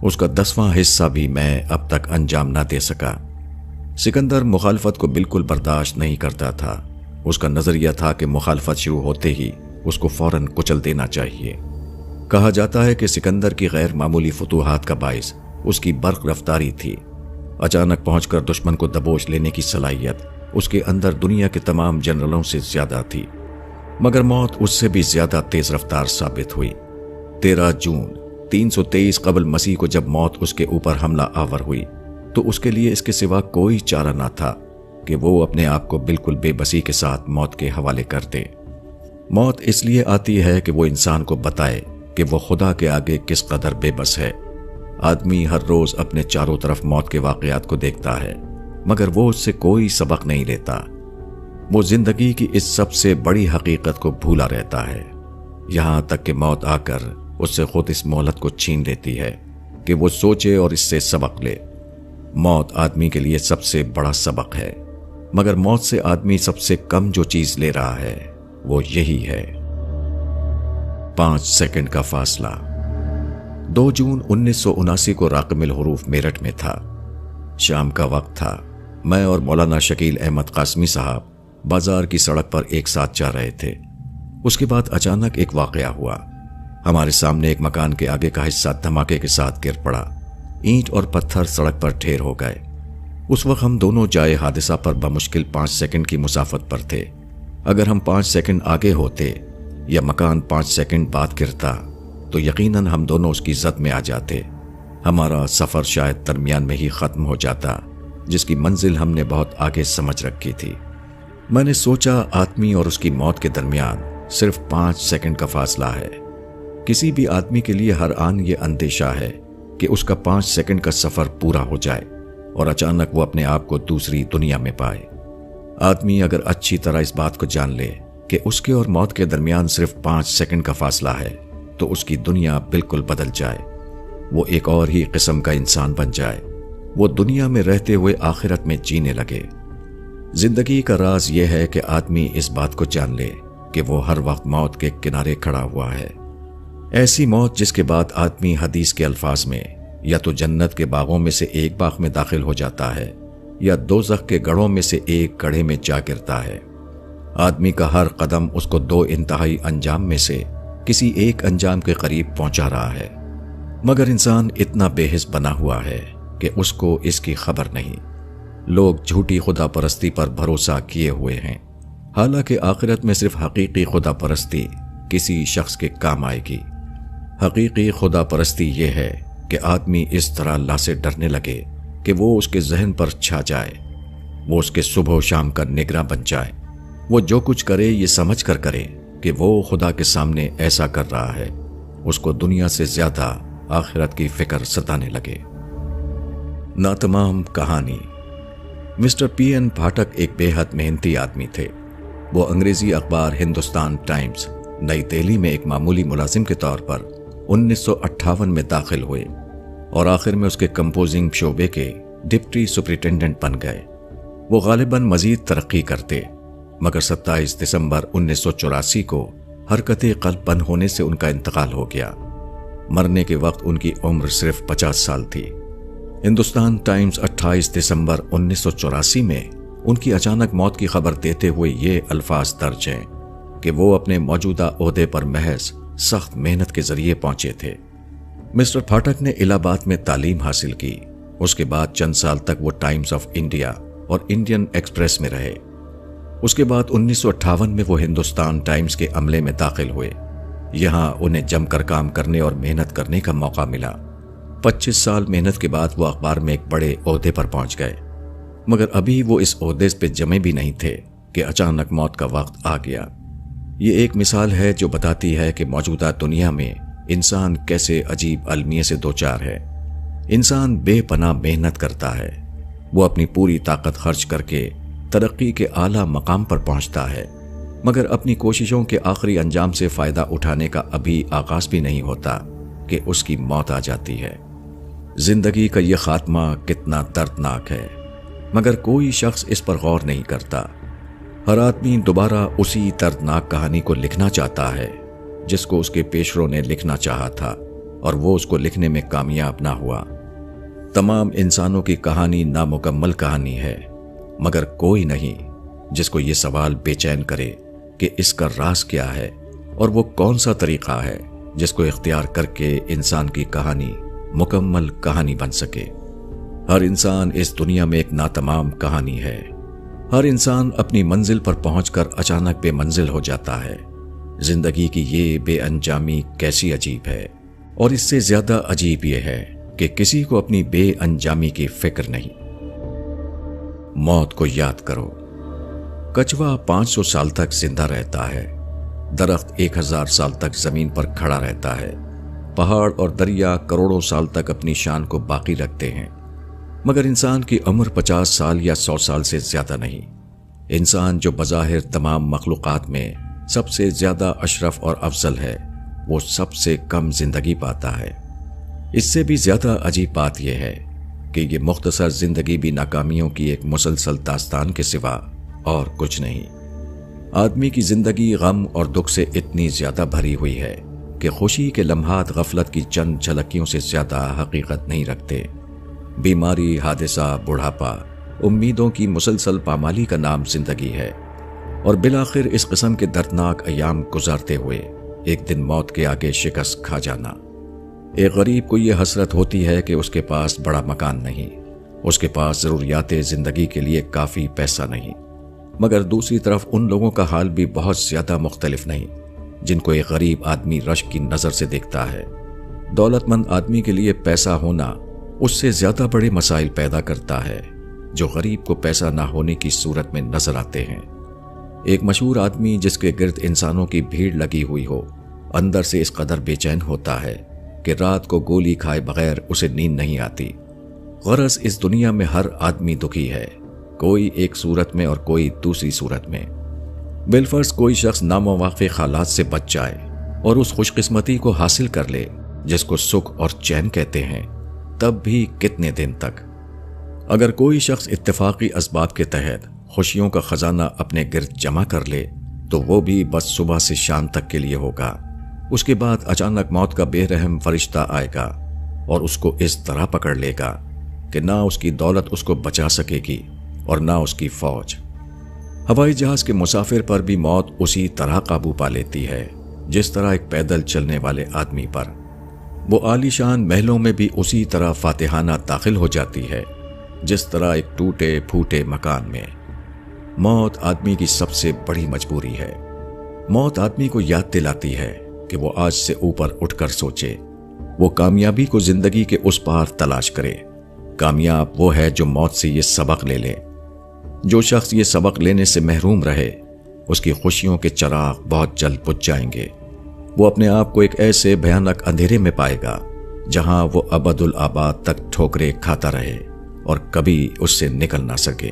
Speaker 1: اس کا 10واں حصہ بھی میں اب تک انجام نہ دے سکا۔ سکندر مخالفت کو بالکل برداشت نہیں کرتا تھا۔ اس کا نظریہ تھا کہ مخالفت شروع ہوتے ہی اس کو فوراً کچل دینا چاہیے۔ کہا جاتا ہے کہ سکندر کی غیر معمولی فتوحات کا باعث اس کی برق رفتاری تھی۔ اچانک پہنچ کر دشمن کو دبوچ لینے کی صلاحیت اس کے اندر دنیا کے تمام جنرلوں سے زیادہ تھی، مگر موت اس سے بھی زیادہ تیز رفتار ثابت ہوئی۔ 13 جون 323 قبل مسیح کو جب موت اس کے اوپر حملہ آور ہوئی تو اس کے لیے اس کے سوا کوئی چارہ نہ تھا کہ وہ اپنے آپ کو بالکل بے بسی کے ساتھ موت کے حوالے کر دے۔ موت اس لیے آتی ہے کہ وہ انسان کو بتائے کہ وہ خدا کے آگے کس قدر بے بس ہے۔ آدمی ہر روز اپنے چاروں طرف موت کے واقعات کو دیکھتا ہے، مگر وہ اس سے کوئی سبق نہیں لیتا۔ وہ زندگی کی اس سب سے بڑی حقیقت کو بھولا رہتا ہے، یہاں تک کہ موت آ کر اس سے خود اس مہلت کو چھین لیتی ہے کہ وہ سوچے اور اس سے سبق لے۔ موت آدمی کے لیے سب سے بڑا سبق ہے، مگر موت سے آدمی سب سے کم جو چیز لے رہا ہے وہ یہی ہے 5 سیکنڈ کا فاصلہ۔ 2 جون 1979 کو راقم الحروف میرٹھ میں تھا۔ شام کا وقت تھا۔ میں اور مولانا شکیل احمد قاسمی صاحب بازار کی سڑک پر ایک ساتھ جا رہے تھے۔ اس کے بعد اچانک ایک واقعہ ہوا۔ ہمارے سامنے ایک مکان کے آگے کا حصہ دھماکے کے ساتھ گر پڑا۔ اینٹ اور پتھر سڑک پر ڈھیر ہو گئے۔ اس وقت ہم دونوں جائے حادثہ پر بمشکل 5 سیکنڈ کی مسافت پر تھے۔ اگر ہم 5 سیکنڈ آگے ہوتے یا مکان 5 سیکنڈ بعد گرتا تو یقیناً ہم دونوں اس کی زد میں آ جاتے۔ ہمارا سفر شاید درمیان میں ہی ختم ہو جاتا، جس کی منزل ہم نے بہت آگے سمجھ رکھی تھی۔ میں نے سوچا آدمی اور اس کی موت کے درمیان صرف 5 سیکنڈ کا فاصلہ ہے۔ کسی بھی آدمی کے لیے ہر آن یہ اندیشہ ہے کہ اس کا 5 سیکنڈ کا سفر پورا ہو جائے اور اچانک وہ اپنے آپ کو دوسری دنیا میں پائے۔ آدمی اگر اچھی طرح اس بات کو جان لے کہ اس کے اور موت کے درمیان صرف 5 سیکنڈ کا فاصلہ ہے تو اس کی دنیا بالکل بدل جائے۔ وہ ایک اور ہی قسم کا انسان بن جائے۔ وہ دنیا میں رہتے ہوئے آخرت میں جینے لگے۔ زندگی کا راز یہ ہے کہ آدمی اس بات کو جان لے کہ وہ ہر وقت موت کے کنارے کھڑا ہوا ہے۔ ایسی موت جس کے بعد آدمی حدیث کے الفاظ میں یا تو جنت کے باغوں میں سے ایک باغ میں داخل ہو جاتا ہے یا دوزخ کے گڑھوں میں سے ایک گڑھے میں جا گرتا ہے۔ آدمی کا ہر قدم اس کو 2 انتہائی انجام میں سے کسی ایک انجام کے قریب پہنچا رہا ہے، مگر انسان اتنا بے حس بنا ہوا ہے کہ اس کو اس کی خبر نہیں۔ لوگ جھوٹی خدا پرستی پر بھروسہ کیے ہوئے ہیں، حالانکہ آخرت میں صرف حقیقی خدا پرستی کسی شخص کے کام آئے گی۔ حقیقی خدا پرستی یہ ہے کہ آدمی اس طرح اللہ سے ڈرنے لگے کہ وہ اس کے ذہن پر چھا جائے، وہ اس کے صبح و شام کا نگراں بن جائے۔ وہ جو کچھ کرے یہ سمجھ کر کرے کہ وہ خدا کے سامنے ایسا کر رہا ہے، اس کو دنیا سے زیادہ آخرت کی فکر ستانے لگے۔ ناتمام کہانی۔ مسٹر پی این پھاٹک ایک بے حد محنتی آدمی تھے۔ وہ انگریزی اخبار ہندوستان ٹائمز نئی دہلی میں ایک معمولی ملازم کے طور پر 1958 میں داخل ہوئے اور آخر میں اس کے کمپوزنگ شعبے کے ڈپٹی سپرنٹینڈنٹ بن گئے۔ وہ غالباً مزید ترقی کرتے، مگر 27 دسمبر 1984 کو حرکت قلب بند ہونے سے ان کا انتقال ہو گیا۔ مرنے کے وقت ان کی عمر صرف 50 سال تھی۔ ہندوستان ٹائمز 28 دسمبر 1984 میں ان کی اچانک موت کی خبر دیتے ہوئے یہ الفاظ درج ہیں کہ وہ اپنے موجودہ عہدے پر محض سخت محنت کے ذریعے پہنچے تھے۔ مسٹر پھاٹک نے الہ آباد میں تعلیم حاصل کی۔ اس کے بعد چند سال تک وہ ٹائمز آف انڈیا اور انڈین ایکسپریس میں رہے۔ اس کے بعد 1958 میں وہ ہندوستان ٹائمز کے عملے میں داخل ہوئے۔ یہاں انہیں جم کر کام کرنے اور محنت کرنے کا موقع ملا۔ 25 سال محنت کے بعد وہ اخبار میں ایک بڑے عہدے پر پہنچ گئے، مگر ابھی وہ اس عہدے پہ جمے بھی نہیں تھے کہ اچانک موت کا وقت آ گیا۔ یہ ایک مثال ہے جو بتاتی ہے کہ موجودہ دنیا میں انسان کیسے عجیب المیے سے دوچار ہے۔ انسان بے پناہ محنت کرتا ہے، وہ اپنی پوری طاقت خرچ کر کے ترقی کے اعلیٰ مقام پر پہنچتا ہے، مگر اپنی کوششوں کے آخری انجام سے فائدہ اٹھانے کا ابھی آغاز بھی نہیں ہوتا کہ اس کی موت آ جاتی ہے۔ زندگی کا یہ خاتمہ کتنا دردناک ہے، مگر کوئی شخص اس پر غور نہیں کرتا۔ ہر آدمی دوبارہ اسی دردناک کہانی کو لکھنا چاہتا ہے جس کو اس کے پیشروں نے لکھنا چاہا تھا، اور وہ اس کو لکھنے میں کامیاب نہ ہوا۔ تمام انسانوں کی کہانی نامکمل کہانی ہے، مگر کوئی نہیں جس کو یہ سوال بے چین کرے کہ اس کا راز کیا ہے اور وہ کون سا طریقہ ہے جس کو اختیار کر کے انسان کی کہانی مکمل کہانی بن سکے۔ ہر انسان اس دنیا میں ایک ناتمام کہانی ہے۔ ہر انسان اپنی منزل پر پہنچ کر اچانک بے منزل ہو جاتا ہے۔ زندگی کی یہ بے انجامی کیسی عجیب ہے، اور اس سے زیادہ عجیب یہ ہے کہ کسی کو اپنی بے انجامی کی فکر نہیں۔ موت کو یاد کرو۔ کچھوا 500 سال تک زندہ رہتا ہے، درخت 1000 سال تک زمین پر کھڑا رہتا ہے، پہاڑ اور دریا کروڑوں سال تک اپنی شان کو باقی رکھتے ہیں، مگر انسان کی عمر 50 سال یا 100 سال سے زیادہ نہیں۔ انسان جو بظاہر تمام مخلوقات میں سب سے زیادہ اشرف اور افضل ہے، وہ سب سے کم زندگی پاتا ہے۔ اس سے بھی زیادہ عجیب بات یہ ہے کہ یہ مختصر زندگی بھی ناکامیوں کی ایک مسلسل داستان کے سوا اور کچھ نہیں۔ آدمی کی زندگی غم اور دکھ سے اتنی زیادہ بھری ہوئی ہے کہ خوشی کے لمحات غفلت کی چند جھلکیوں سے زیادہ حقیقت نہیں رکھتے۔ بیماری، حادثہ، بڑھاپا، امیدوں کی مسلسل پامالی کا نام زندگی ہے، اور بالآخر اس قسم کے دردناک ایام گزارتے ہوئے ایک دن موت کے آگے شکست کھا جانا۔ ایک غریب کو یہ حسرت ہوتی ہے کہ اس کے پاس بڑا مکان نہیں، اس کے پاس ضروریات زندگی کے لیے کافی پیسہ نہیں، مگر دوسری طرف ان لوگوں کا حال بھی بہت زیادہ مختلف نہیں جن کو ایک غریب آدمی رشک کی نظر سے دیکھتا ہے۔ دولت مند آدمی کے لیے پیسہ ہونا اس سے زیادہ بڑے مسائل پیدا کرتا ہے جو غریب کو پیسہ نہ ہونے کی صورت میں نظر آتے ہیں۔ ایک مشہور آدمی جس کے گرد انسانوں کی بھیڑ لگی ہوئی ہو، اندر سے اس قدر بے چین ہوتا ہے کہ رات کو گولی کھائے بغیر اسے نیند نہیں آتی۔ غرض اس دنیا میں ہر آدمی دکھی ہے، کوئی ایک صورت میں اور کوئی دوسری صورت میں۔ بالفرض کوئی شخص ناموافق حالات سے بچ جائے اور اس خوش قسمتی کو حاصل کر لے جس کو سکھ اور چین کہتے ہیں، تب بھی کتنے دن تک؟ اگر کوئی شخص اتفاقی اسباب کے تحت خوشیوں کا خزانہ اپنے گرد جمع کر لے تو وہ بھی بس صبح سے شام تک کے لیے ہوگا۔ اس کے بعد اچانک موت کا بے رحم فرشتہ آئے گا اور اس کو اس طرح پکڑ لے گا کہ نہ اس کی دولت اس کو بچا سکے گی اور نہ اس کی فوج۔ ہوائی جہاز کے مسافر پر بھی موت اسی طرح قابو پا لیتی ہے جس طرح ایک پیدل چلنے والے آدمی پر۔ وہ عالی شان محلوں میں بھی اسی طرح فاتحانہ داخل ہو جاتی ہے جس طرح ایک ٹوٹے پھوٹے مکان میں۔ موت آدمی کی سب سے بڑی مجبوری ہے۔ موت آدمی کو یاد دلاتی ہے کہ وہ آج سے اوپر اٹھ کر سوچے، وہ کامیابی کو زندگی کے اس پار تلاش کرے۔ کامیاب وہ ہے جو موت سے یہ سبق لے لے۔ جو شخص یہ سبق لینے سے محروم رہے، اس کی خوشیوں کے چراغ بہت جلد بجھ جائیں گے۔ وہ اپنے آپ کو ایک ایسے بھیانک اندھیرے میں پائے گا جہاں وہ ابد الآباد تک ٹھوکریں کھاتا رہے اور کبھی اس سے نکل نہ سکے۔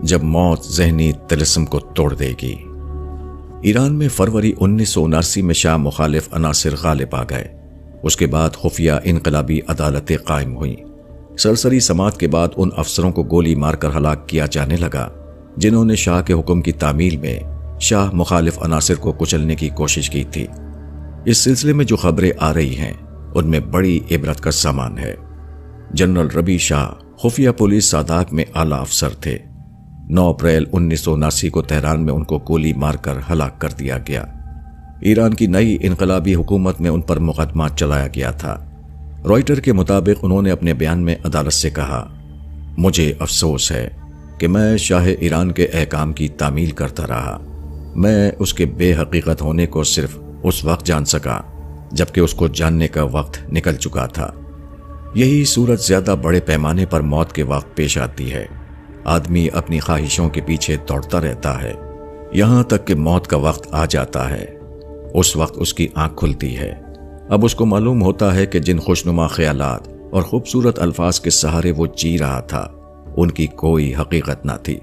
Speaker 1: جب موت ذہنی طلسم کو توڑ دے گی۔ ایران میں فروری 1979 میں شاہ مخالف عناصر غالب آ گئے۔ اس کے بعد خفیہ انقلابی عدالتیں قائم ہوئیں۔ سرسری سماعت کے بعد ان افسروں کو گولی مار کر ہلاک کیا جانے لگا جنہوں نے شاہ کے حکم کی تعمیل میں شاہ مخالف عناصر کو کچلنے کی کوشش کی تھی۔ اس سلسلے میں جو خبریں آ رہی ہیں ان میں بڑی عبرت کا سامان ہے۔ جنرل ربی شاہ خفیہ پولیس سادات میں اعلیٰ افسر تھے۔ 9 اپریل 1979 کو تہران میں ان کو گولی مار کر ہلاک کر دیا گیا۔ ایران کی نئی انقلابی حکومت میں ان پر مقدمہ چلایا گیا تھا۔ رائٹر کے مطابق انہوں نے اپنے بیان میں عدالت سے کہا، مجھے افسوس ہے کہ میں شاہ ایران کے احکام کی تعمیل کرتا رہا۔ میں اس کے بے حقیقت ہونے کو صرف اس وقت جان سکا جبکہ اس کو جاننے کا وقت نکل چکا تھا۔ یہی صورت زیادہ بڑے پیمانے پر موت کے وقت پیش آتی ہے۔ آدمی اپنی خواہشوں کے پیچھے دوڑتا رہتا ہے یہاں تک کہ موت کا وقت آ جاتا ہے۔ اس وقت اس کی آنکھ کھلتی ہے۔ اب اس کو معلوم ہوتا ہے کہ جن خوشنما خیالات اور خوبصورت الفاظ کے سہارے وہ جی رہا تھا ان کی کوئی حقیقت نہ تھی۔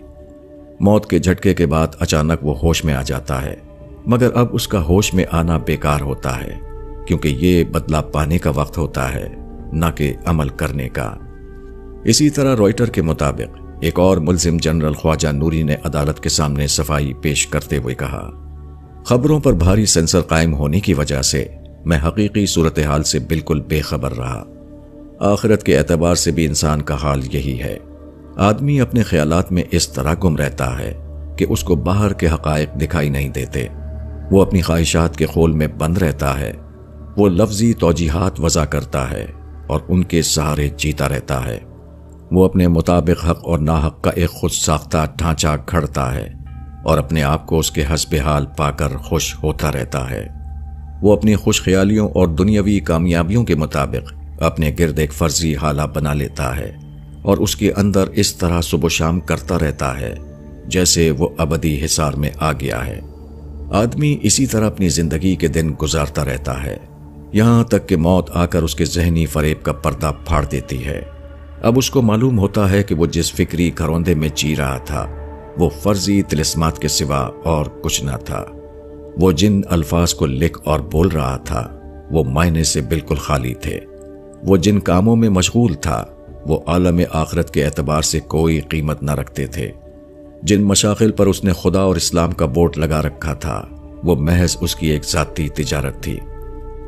Speaker 1: موت کے جھٹکے کے بعد اچانک وہ ہوش میں آ جاتا ہے، مگر اب اس کا ہوش میں آنا بیکار ہوتا ہے کیونکہ یہ بدلہ پانے کا وقت ہوتا ہے نہ کہ عمل کرنے کا۔ اسی طرح روئٹر کے مطابق ایک اور ملزم جنرل خواجہ نوری نے عدالت کے سامنے صفائی پیش کرتے ہوئے کہا، خبروں پر بھاری سینسر قائم ہونے کی وجہ سے میں حقیقی صورتحال سے بالکل بے خبر رہا۔ آخرت کے اعتبار سے بھی انسان کا حال یہی ہے۔ آدمی اپنے خیالات میں اس طرح گم رہتا ہے کہ اس کو باہر کے حقائق دکھائی نہیں دیتے۔ وہ اپنی خواہشات کے خول میں بند رہتا ہے۔ وہ لفظی توجیحات وضع کرتا ہے اور ان کے سہارے جیتا رہتا ہے۔ وہ اپنے مطابق حق اور ناحق کا ایک خود ساختہ ڈھانچہ گھڑتا ہے اور اپنے آپ کو اس کے حسب حال پا کر خوش ہوتا رہتا ہے۔ وہ اپنی خوش خیالیوں اور دنیاوی کامیابیوں کے مطابق اپنے گرد ایک فرضی حالہ بنا لیتا ہے اور اس کے اندر اس طرح صبح و شام کرتا رہتا ہے جیسے وہ ابدی حصار میں آ گیا ہے۔ آدمی اسی طرح اپنی زندگی کے دن گزارتا رہتا ہے یہاں تک کہ موت آ کر اس کے ذہنی فریب کا پردہ پھاڑ دیتی ہے۔ اب اس کو معلوم ہوتا ہے کہ وہ جس فکری گھروندے میں جی رہا تھا وہ فرضی طلسمات کے سوا اور کچھ نہ تھا۔ وہ جن الفاظ کو لکھ اور بول رہا تھا وہ معنی سے بالکل خالی تھے۔ وہ جن کاموں میں مشغول تھا وہ عالم آخرت کے اعتبار سے کوئی قیمت نہ رکھتے تھے۔ جن مشاغل پر اس نے خدا اور اسلام کا بورڈ لگا رکھا تھا وہ محض اس کی ایک ذاتی تجارت تھی۔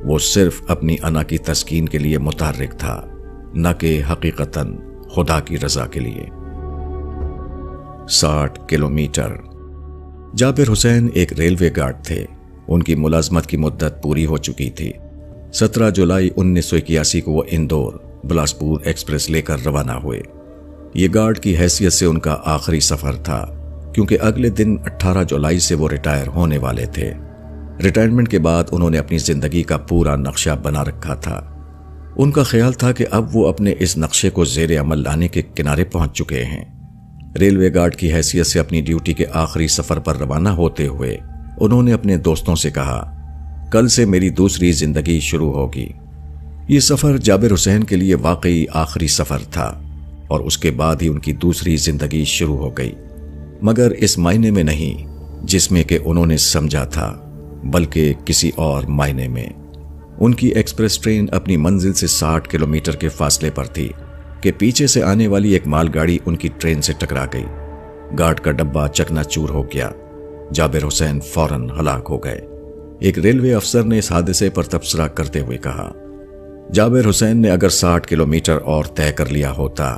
Speaker 1: وہ صرف اپنی انا کی تسکین کے لیے متحرک تھا نہ کہ حقیقتاً خدا کی رضا کے لیے۔ 60 کلومیٹر۔ جابر حسین ایک ریلوے گارڈ تھے۔ ان کی ملازمت کی مدت پوری ہو چکی تھی۔ 17 جولائی 1981 کو وہ اندور بلاسپور ایکسپریس لے کر روانہ ہوئے۔ یہ گارڈ کی حیثیت سے ان کا آخری سفر تھا کیونکہ اگلے دن 18 جولائی سے وہ ریٹائر ہونے والے تھے۔ ریٹائرمنٹ کے بعد انہوں نے اپنی زندگی کا پورا نقشہ بنا رکھا تھا۔ ان کا خیال تھا کہ اب وہ اپنے اس نقشے کو زیر عمل لانے کے کنارے پہنچ چکے ہیں۔ ریلوے گارڈ کی حیثیت سے اپنی ڈیوٹی کے آخری سفر پر روانہ ہوتے ہوئے انہوں نے اپنے دوستوں سے کہا، کل سے میری دوسری زندگی شروع ہوگی۔ یہ سفر جابر حسین کے لیے واقعی آخری سفر تھا اور اس کے بعد ہی ان کی دوسری زندگی شروع ہو گئی، مگر اس معنی میں نہیں جس میں کہ انہوں نے سمجھا تھا، بلکہ کسی اور معنی میں۔ ان کی ایکسپریس ٹرین اپنی منزل سے 60 کلومیٹر کے فاصلے پر تھی کہ پیچھے سے آنے والی ایک مال گاڑی ان کی ٹرین سے ٹکرا گئی۔ گارڈ کا ڈبہ چکنا چور ہو گیا۔ جابر حسین فوراً ہلاک ہو گئے۔ ایک ریلوے افسر نے اس حادثے پر تبصرہ کرتے ہوئے کہا، جابر حسین نے اگر 60 کلومیٹر اور طے کر لیا ہوتا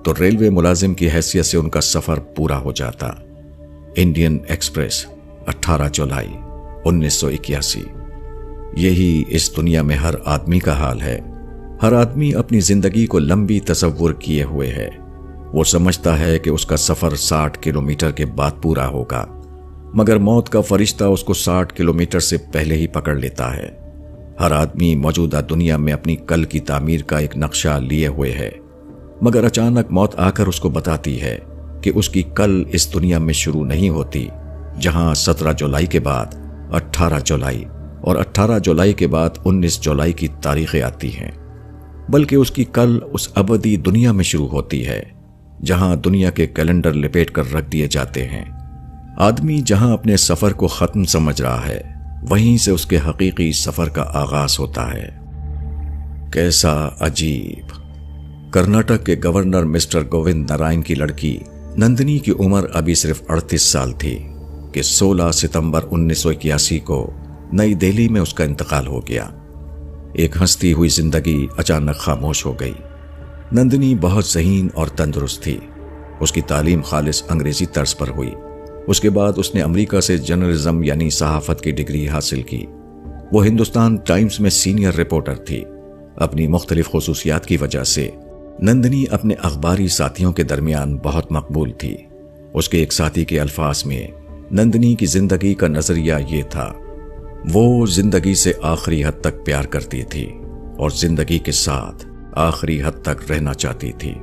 Speaker 1: تو ریلوے ملازم کی حیثیت سے ان کا سفر پورا ہو جاتا۔ انڈین ایکسپریس، 18 جولائی 1981۔ یہی اس دنیا میں ہر آدمی کا حال ہے۔ ہر آدمی اپنی زندگی کو لمبی تصور کیے ہوئے ہے۔ وہ سمجھتا ہے کہ اس کا سفر 60 کلومیٹر کے بعد پورا ہوگا، مگر موت کا فرشتہ اس کو 60 کلومیٹر سے پہلے ہی پکڑ لیتا ہے۔ ہر آدمی موجودہ دنیا میں اپنی کل کی تعمیر کا ایک نقشہ لیے ہوئے ہے، مگر اچانک موت آ کر اس کو بتاتی ہے کہ اس کی کل اس دنیا میں شروع نہیں ہوتی جہاں 17 جولائی کے بعد 18 جولائی اور 18 جولائی کے بعد 19 جولائی کی تاریخیں آتی ہیں، بلکہ اس کی کل اس ابدی دنیا میں شروع ہوتی ہے جہاں دنیا کے کیلنڈر لپیٹ کر رکھ دیے جاتے ہیں۔ آدمی جہاں اپنے سفر کو ختم سمجھ رہا ہے وہیں سے اس کے حقیقی سفر کا آغاز ہوتا ہے۔ کیسا عجیب! کرناٹک کے گورنر مسٹر گووند نارائن کی لڑکی نندنی کی عمر ابھی صرف 38 سال تھی کہ 16 ستمبر 1981 کو نئی دہلی میں اس کا انتقال ہو گیا۔ ایک ہنستی ہوئی زندگی اچانک خاموش ہو گئی۔ نندنی بہت ذہین اور تندرست تھی۔ اس کی تعلیم خالص انگریزی طرز پر ہوئی۔ اس کے بعد اس نے امریکہ سے جرنلزم یعنی صحافت کی ڈگری حاصل کی۔ وہ ہندوستان ٹائمز میں سینئر رپورٹر تھی۔ اپنی مختلف خصوصیات کی وجہ سے نندنی اپنے اخباری ساتھیوں کے درمیان بہت مقبول تھی۔ اس کے ایک ساتھی کے الفاظ میں نندنی کی زندگی کا نظریہ یہ تھا، وہ زندگی سے آخری حد تک پیار کرتی تھی اور زندگی کے ساتھ آخری حد تک رہنا چاہتی تھی۔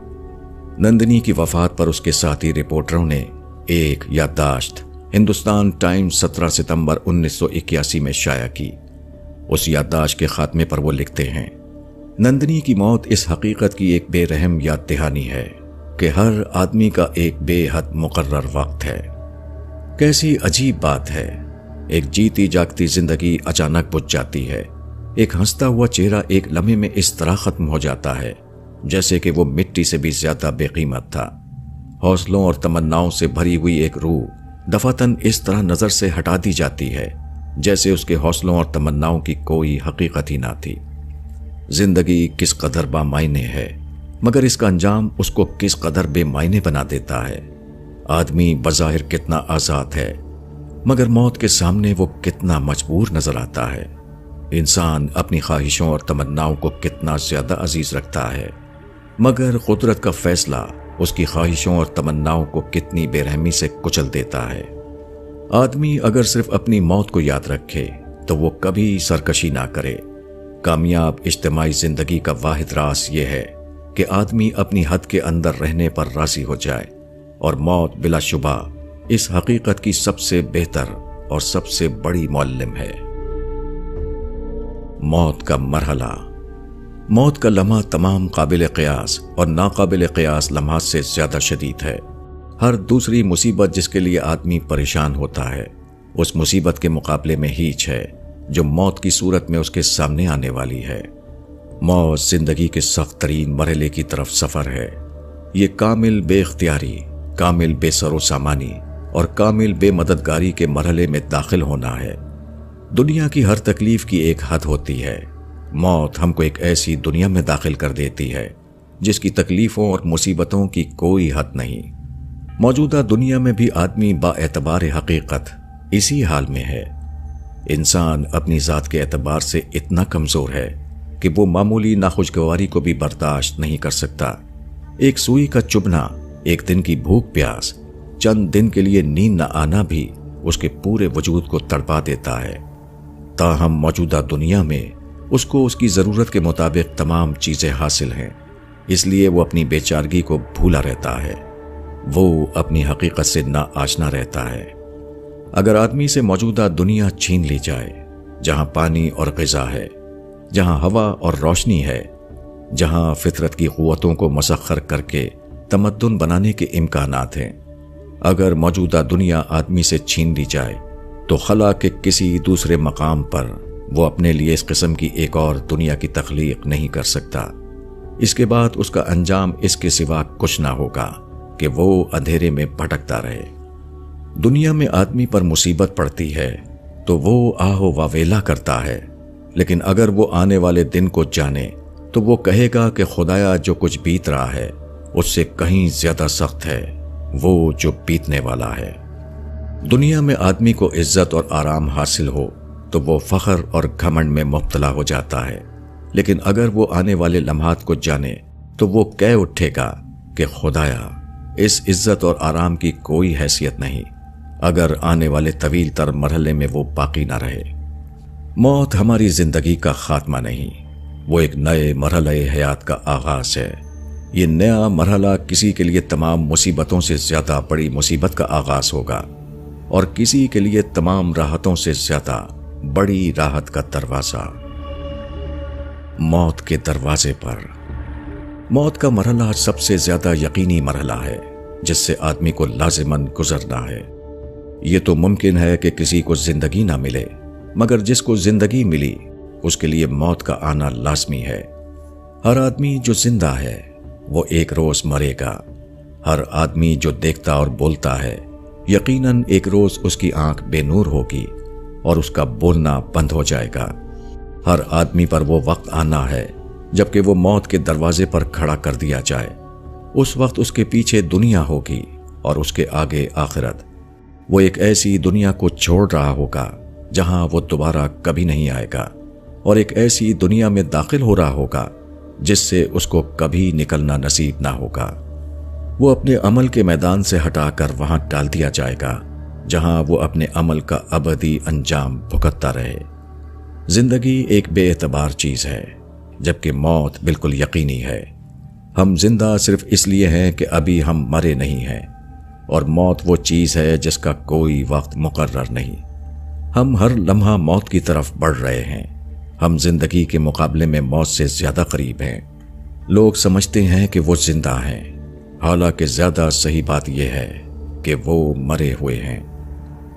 Speaker 1: نندنی کی وفات پر اس کے ساتھی رپورٹروں نے ایک یادداشت ہندوستان ٹائمز 17 ستمبر 1981 میں شائع کی۔ اس یادداشت کے خاتمے پر وہ لکھتے ہیں، نندنی کی موت اس حقیقت کی ایک بے رحم یاد دہانی ہے کہ ہر آدمی کا ایک بے حد مقرر وقت ہے۔ کیسی عجیب بات ہے، ایک جیتی جاگتی زندگی اچانک بجھ جاتی ہے، ایک ہنستا ہوا چہرہ ایک لمحے میں اس طرح ختم ہو جاتا ہے جیسے کہ وہ مٹی سے بھی زیادہ بے قیمت تھا۔ حوصلوں اور تمناؤں سے بھری ہوئی ایک روح دفعتاً اس طرح نظر سے ہٹا دی جاتی ہے جیسے اس کے حوصلوں اور تمناؤں کی کوئی حقیقت ہی نہ تھی۔ زندگی کس قدر بامعنی ہے، مگر اس کا انجام اس کو کس قدر بے معنی بنا دیتا ہے۔ آدمی بظاہر کتنا آزاد ہے، مگر موت کے سامنے وہ کتنا مجبور نظر آتا ہے۔ انسان اپنی خواہشوں اور تمناؤں کو کتنا زیادہ عزیز رکھتا ہے، مگر قدرت کا فیصلہ اس کی خواہشوں اور تمناؤں کو کتنی بے رحمی سے کچل دیتا ہے۔ آدمی اگر صرف اپنی موت کو یاد رکھے تو وہ کبھی سرکشی نہ کرے۔ کامیاب اجتماعی زندگی کا واحد راز یہ ہے کہ آدمی اپنی حد کے اندر رہنے پر راضی ہو جائے، اور موت بلا شبہ اس حقیقت کی سب سے بہتر اور سب سے بڑی معلم ہے۔ موت کا مرحلہ۔ موت کا لمحہ تمام قابل قیاس اور ناقابل قیاس لمحات سے زیادہ شدید ہے۔ ہر دوسری مصیبت جس کے لیے آدمی پریشان ہوتا ہے، اس مصیبت کے مقابلے میں ہیچ ہے جو موت کی صورت میں اس کے سامنے آنے والی ہے۔ موت زندگی کے سخت ترین مرحلے کی طرف سفر ہے۔ یہ کامل بے اختیاری، کامل بے سر و سامانی اور کامل بے مددگاری کے مرحلے میں داخل ہونا ہے۔ دنیا کی ہر تکلیف کی ایک حد ہوتی ہے۔ موت ہم کو ایک ایسی دنیا میں داخل کر دیتی ہے جس کی تکلیفوں اور مصیبتوں کی کوئی حد نہیں۔ موجودہ دنیا میں بھی آدمی با اعتبار حقیقت اسی حال میں ہے۔ انسان اپنی ذات کے اعتبار سے اتنا کمزور ہے کہ وہ معمولی ناخوشگواری کو بھی برداشت نہیں کر سکتا۔ ایک سوئی کا چبھنا، ایک دن کی بھوک پیاس، چند دن کے لیے نیند نہ آنا بھی اس کے پورے وجود کو تڑپا دیتا ہے۔ تاہم موجودہ دنیا میں اس کو اس کی ضرورت کے مطابق تمام چیزیں حاصل ہیں، اس لیے وہ اپنی بے چارگی کو بھولا رہتا ہے، وہ اپنی حقیقت سے نا آشنا رہتا ہے۔ اگر آدمی سے موجودہ دنیا چھین لی جائے، جہاں پانی اور غذا ہے، جہاں ہوا اور روشنی ہے، جہاں فطرت کی قوتوں کو مسخر کر کے تمدن بنانے کے امکانات ہیں، اگر موجودہ دنیا آدمی سے چھین لی جائے تو خلا کے کسی دوسرے مقام پر وہ اپنے لیے اس قسم کی ایک اور دنیا کی تخلیق نہیں کر سکتا۔ اس کے بعد اس کا انجام اس کے سوا کچھ نہ ہوگا کہ وہ اندھیرے میں بھٹکتا رہے۔ دنیا میں آدمی پر مصیبت پڑتی ہے تو وہ آہ و واویلا کرتا ہے، لیکن اگر وہ آنے والے دن کو جانے تو وہ کہے گا کہ خدایا جو کچھ بیت رہا ہے اس سے کہیں زیادہ سخت ہے وہ جو بیتنے والا ہے۔ دنیا میں آدمی کو عزت اور آرام حاصل ہو تو وہ فخر اور گھمنڈ میں مبتلا ہو جاتا ہے، لیکن اگر وہ آنے والے لمحات کو جانے تو وہ کہہ اٹھے گا کہ خدایا اس عزت اور آرام کی کوئی حیثیت نہیں اگر آنے والے طویل تر مرحلے میں وہ باقی نہ رہے۔ موت ہماری زندگی کا خاتمہ نہیں، وہ ایک نئے مرحلہ حیات کا آغاز ہے۔ یہ نیا مرحلہ کسی کے لیے تمام مصیبتوں سے زیادہ بڑی مصیبت کا آغاز ہوگا، اور کسی کے لیے تمام راحتوں سے زیادہ بڑی راحت کا دروازہ۔ موت کے دروازے پر۔ موت کا مرحلہ سب سے زیادہ یقینی مرحلہ ہے جس سے آدمی کو لازماً گزرنا ہے۔ یہ تو ممکن ہے کہ کسی کو زندگی نہ ملے، مگر جس کو زندگی ملی اس کے لیے موت کا آنا لازمی ہے۔ ہر آدمی جو زندہ ہے وہ ایک روز مرے گا۔ ہر آدمی جو دیکھتا اور بولتا ہے یقیناً ایک روز اس کی آنکھ بے نور ہوگی اور اس کا بولنا بند ہو جائے گا۔ ہر آدمی پر وہ وقت آنا ہے جبکہ وہ موت کے دروازے پر کھڑا کر دیا جائے۔ اس وقت اس کے پیچھے دنیا ہوگی اور اس کے آگے آخرت۔ وہ ایک ایسی دنیا کو چھوڑ رہا ہوگا جہاں وہ دوبارہ کبھی نہیں آئے گا، اور ایک ایسی دنیا میں داخل ہو رہا ہوگا جس سے اس کو کبھی نکلنا نصیب نہ ہوگا۔ وہ اپنے عمل کے میدان سے ہٹا کر وہاں ڈال دیا جائے گا جہاں وہ اپنے عمل کا ابدی انجام بھگتتا رہے۔ زندگی ایک بے اعتبار چیز ہے، جبکہ موت بالکل یقینی ہے۔ ہم زندہ صرف اس لیے ہیں کہ ابھی ہم مرے نہیں ہیں، اور موت وہ چیز ہے جس کا کوئی وقت مقرر نہیں۔ ہم ہر لمحہ موت کی طرف بڑھ رہے ہیں۔ ہم زندگی کے مقابلے میں موت سے زیادہ قریب ہیں۔ لوگ سمجھتے ہیں کہ وہ زندہ ہیں، حالانکہ زیادہ صحیح بات یہ ہے کہ وہ مرے ہوئے ہیں۔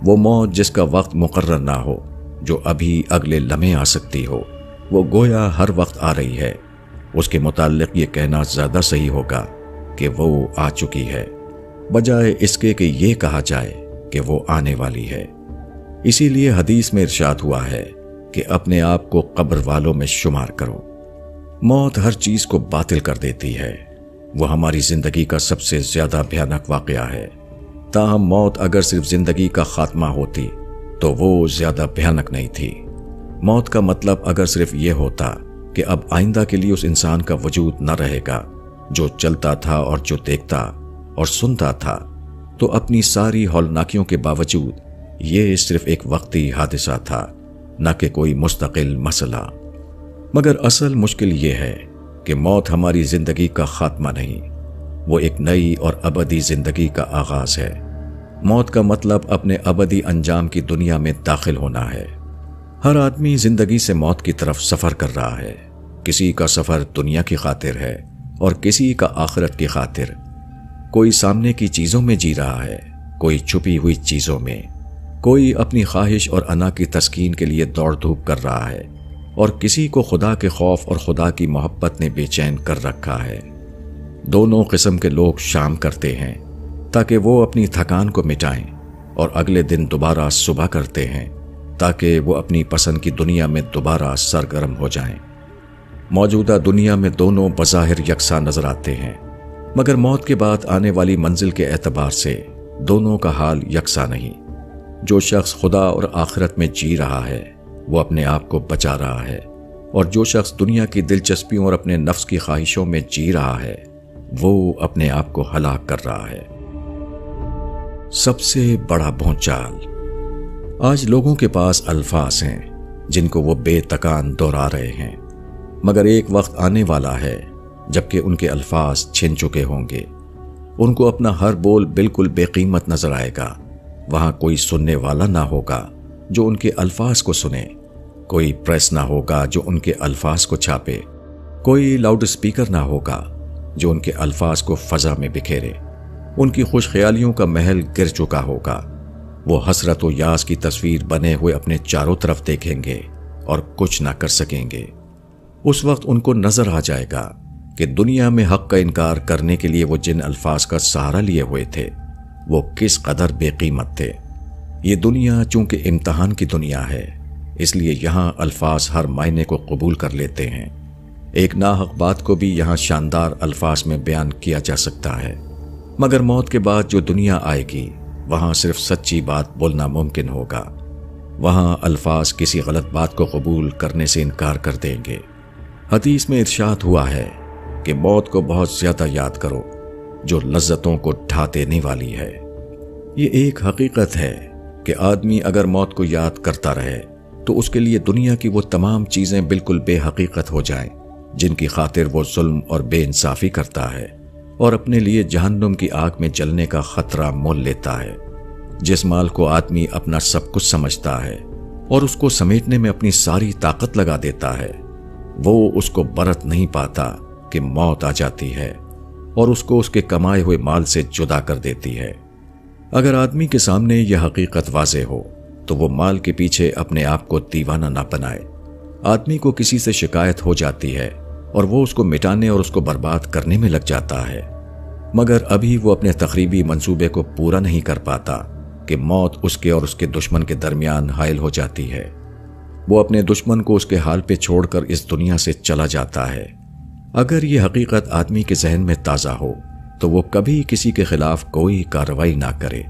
Speaker 1: وہ موت جس کا وقت مقرر نہ ہو، جو ابھی اگلے لمحے آ سکتی ہو، وہ گویا ہر وقت آ رہی ہے۔ اس کے متعلق یہ کہنا زیادہ صحیح ہوگا کہ وہ آ چکی ہے، بجائے اس کے کہ یہ کہا جائے کہ وہ آنے والی ہے۔ اسی لیے حدیث میں ارشاد ہوا ہے کہ اپنے آپ کو قبر والوں میں شمار کرو۔ موت ہر چیز کو باطل کر دیتی ہے۔ وہ ہماری زندگی کا سب سے زیادہ بھیانک واقعہ ہے۔ تاہم موت اگر صرف زندگی کا خاتمہ ہوتی تو وہ زیادہ بھیانک نہیں تھی۔ موت کا مطلب اگر صرف یہ ہوتا کہ اب آئندہ کے لیے اس انسان کا وجود نہ رہے گا جو چلتا تھا اور جو دیکھتا اور سنتا تھا، تو اپنی ساری ہولناکیوں کے باوجود یہ صرف ایک وقتی حادثہ تھا، نہ کہ کوئی مستقل مسئلہ۔ مگر اصل مشکل یہ ہے کہ موت ہماری زندگی کا خاتمہ نہیں، وہ ایک نئی اور ابدی زندگی کا آغاز ہے۔ موت کا مطلب اپنے ابدی انجام کی دنیا میں داخل ہونا ہے۔ ہر آدمی زندگی سے موت کی طرف سفر کر رہا ہے۔ کسی کا سفر دنیا کی خاطر ہے اور کسی کا آخرت کی خاطر۔ کوئی سامنے کی چیزوں میں جی رہا ہے، کوئی چھپی ہوئی چیزوں میں، کوئی اپنی خواہش اور انا کی تسکین کے لیے دوڑ دھوپ کر رہا ہے، اور کسی کو خدا کے خوف اور خدا کی محبت نے بے چین کر رکھا ہے۔ دونوں قسم کے لوگ شام کرتے ہیں تاکہ وہ اپنی تھکان کو مٹائیں، اور اگلے دن دوبارہ صبح کرتے ہیں تاکہ وہ اپنی پسند کی دنیا میں دوبارہ سرگرم ہو جائیں۔ موجودہ دنیا میں دونوں بظاہر یکساں نظر آتے ہیں، مگر موت کے بعد آنے والی منزل کے اعتبار سے دونوں کا حال یکساں نہیں۔ جو شخص خدا اور آخرت میں جی رہا ہے وہ اپنے آپ کو بچا رہا ہے، اور جو شخص دنیا کی دلچسپیوں اور اپنے نفس کی خواہشوں میں جی رہا ہے وہ اپنے آپ کو ہلاک کر رہا ہے۔ سب سے بڑا بھونچال۔ آج لوگوں کے پاس الفاظ ہیں جن کو وہ بے تکان دہرا رہے ہیں، مگر ایک وقت آنے والا ہے جبکہ ان کے الفاظ چھن چکے ہوں گے۔ ان کو اپنا ہر بول بالکل بے قیمت نظر آئے گا۔ وہاں کوئی سننے والا نہ ہوگا جو ان کے الفاظ کو سنے، کوئی پریس نہ ہوگا جو ان کے الفاظ کو چھاپے، کوئی لاؤڈ اسپیکر نہ ہوگا جو ان کے الفاظ کو فضا میں بکھیرے۔ ان کی خوش خیالیوں کا محل گر چکا ہوگا۔ وہ حسرت و یاس کی تصویر بنے ہوئے اپنے چاروں طرف دیکھیں گے اور کچھ نہ کر سکیں گے۔ اس وقت ان کو نظر آ جائے گا کہ دنیا میں حق کا انکار کرنے کے لیے وہ جن الفاظ کا سہارا لیے ہوئے تھے وہ کس قدر بے قیمت تھے۔ یہ دنیا چونکہ امتحان کی دنیا ہے، اس لیے یہاں الفاظ ہر معنی کو قبول کر لیتے ہیں۔ ایک ناحق بات کو بھی یہاں شاندار الفاظ میں بیان کیا جا سکتا ہے، مگر موت کے بعد جو دنیا آئے گی وہاں صرف سچی بات بولنا ممکن ہوگا۔ وہاں الفاظ کسی غلط بات کو قبول کرنے سے انکار کر دیں گے۔ حدیث میں ارشاد ہوا ہے کہ موت کو بہت زیادہ یاد کرو جو لذتوں کو ڈھا دینے والی ہے۔ یہ ایک حقیقت ہے کہ آدمی اگر موت کو یاد کرتا رہے تو اس کے لیے دنیا کی وہ تمام چیزیں بالکل بے حقیقت ہو جائیں جن کی خاطر وہ ظلم اور بے انصافی کرتا ہے، اور اپنے لیے جہنم کی آگ میں جلنے کا خطرہ مول لیتا ہے۔ جس مال کو آدمی اپنا سب کچھ سمجھتا ہے اور اس کو سمیٹنے میں اپنی ساری طاقت لگا دیتا ہے، وہ اس کو برت نہیں پاتا کہ موت آ جاتی ہے اور اس کو اس کے کمائے ہوئے مال سے جدا کر دیتی ہے۔ اگر آدمی کے سامنے یہ حقیقت واضح ہو تو وہ مال کے پیچھے اپنے آپ کو دیوانہ نہ بنائے۔ آدمی کو کسی سے شکایت ہو جاتی ہے اور وہ اس کو مٹانے اور اس کو برباد کرنے میں لگ جاتا ہے، مگر ابھی وہ اپنے تخریبی منصوبے کو پورا نہیں کر پاتا کہ موت اس کے اور اس کے دشمن کے درمیان حائل ہو جاتی ہے۔ وہ اپنے دشمن کو اس کے حال پہ چھوڑ کر اس دنیا سے چلا جاتا ہے۔ اگر یہ حقیقت آدمی کے ذہن میں تازہ ہو تو وہ کبھی کسی کے خلاف کوئی کارروائی نہ کرے۔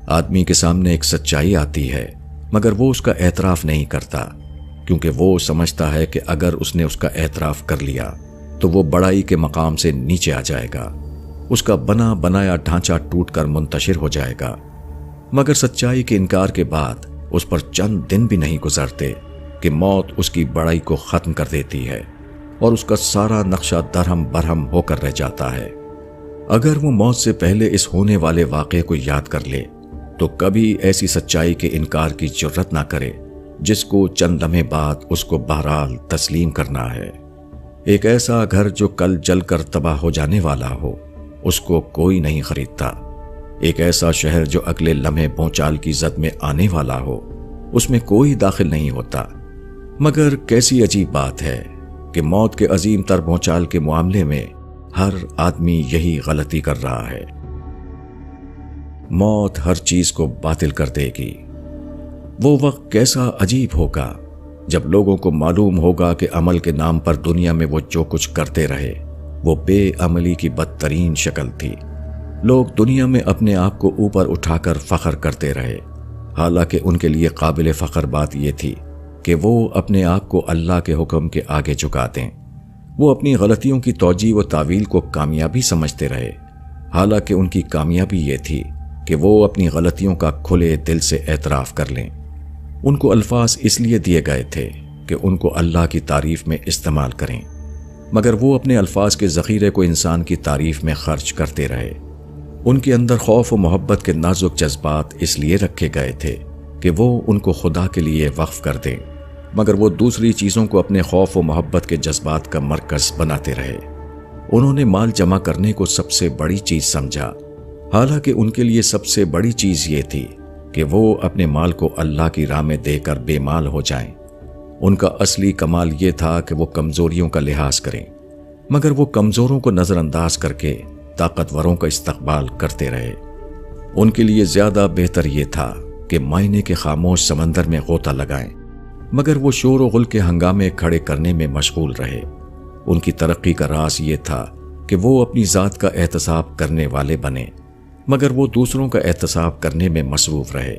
Speaker 1: آدمی کے سامنے ایک سچائی آتی ہے مگر وہ اس کا اعتراف نہیں کرتا، کیونکہ وہ سمجھتا ہے کہ اگر اس نے اس کا اعتراف کر لیا تو وہ بڑائی کے مقام سے نیچے آ جائے گا۔ اس کا بنا بنایا ڈھانچہ ٹوٹ کر منتشر ہو جائے گا، مگر سچائی کے انکار کے بعد اس پر چند دن بھی نہیں گزرتے کہ موت اس کی بڑائی کو ختم کر دیتی ہے اور اس کا سارا نقشہ درہم برہم ہو کر رہ جاتا ہے۔ اگر وہ موت سے پہلے اس ہونے والے واقعے کو یاد کر لے تو کبھی ایسی سچائی کے انکار کی جرت نہ کرے جس کو چند لمحے بعد اس کو بہرحال تسلیم کرنا ہے۔ ایک ایسا گھر جو کل جل کر تباہ ہو جانے والا ہو، اس کو کوئی نہیں خریدتا۔ ایک ایسا شہر جو اگلے لمحے بھونچال کی زد میں آنے والا ہو، اس میں کوئی داخل نہیں ہوتا۔ مگر کیسی عجیب بات ہے کہ موت کے عظیم تر بھونچال کے معاملے میں ہر آدمی یہی غلطی کر رہا ہے۔ موت ہر چیز کو باطل کر دے گی۔ وہ وقت کیسا عجیب ہوگا جب لوگوں کو معلوم ہوگا کہ عمل کے نام پر دنیا میں وہ جو کچھ کرتے رہے وہ بے عملی کی بدترین شکل تھی۔ لوگ دنیا میں اپنے آپ کو اوپر اٹھا کر فخر کرتے رہے، حالانکہ ان کے لیے قابل فخر بات یہ تھی کہ وہ اپنے آپ کو اللہ کے حکم کے آگے جھکا دیں۔ وہ اپنی غلطیوں کی توجیہ و تعویل کو کامیابی سمجھتے رہے، حالانکہ ان کی کامیابی یہ تھی کہ وہ اپنی غلطیوں کا کھلے دل سے اعتراف کر لیں۔ ان کو الفاظ اس لیے دیے گئے تھے کہ ان کو اللہ کی تعریف میں استعمال کریں، مگر وہ اپنے الفاظ کے ذخیرے کو انسان کی تعریف میں خرچ کرتے رہے۔ ان کے اندر خوف و محبت کے نازک جذبات اس لیے رکھے گئے تھے کہ وہ ان کو خدا کے لیے وقف کر دیں، مگر وہ دوسری چیزوں کو اپنے خوف و محبت کے جذبات کا مرکز بناتے رہے۔ انہوں نے مال جمع کرنے کو سب سے بڑی چیز سمجھا، حالانکہ ان کے لیے سب سے بڑی چیز یہ تھی کہ وہ اپنے مال کو اللہ کی راہ میں دے کر بے مال ہو جائیں۔ ان کا اصلی کمال یہ تھا کہ وہ کمزوریوں کا لحاظ کریں، مگر وہ کمزوروں کو نظر انداز کر کے طاقتوروں کا استقبال کرتے رہے۔ ان کے لیے زیادہ بہتر یہ تھا کہ مائنے کے خاموش سمندر میں غوطہ لگائیں، مگر وہ شور و غل کے ہنگامے کھڑے کرنے میں مشغول رہے۔ ان کی ترقی کا راز یہ تھا کہ وہ اپنی ذات کا احتساب کرنے والے بنے، مگر وہ دوسروں کا احتساب کرنے میں مصروف رہے۔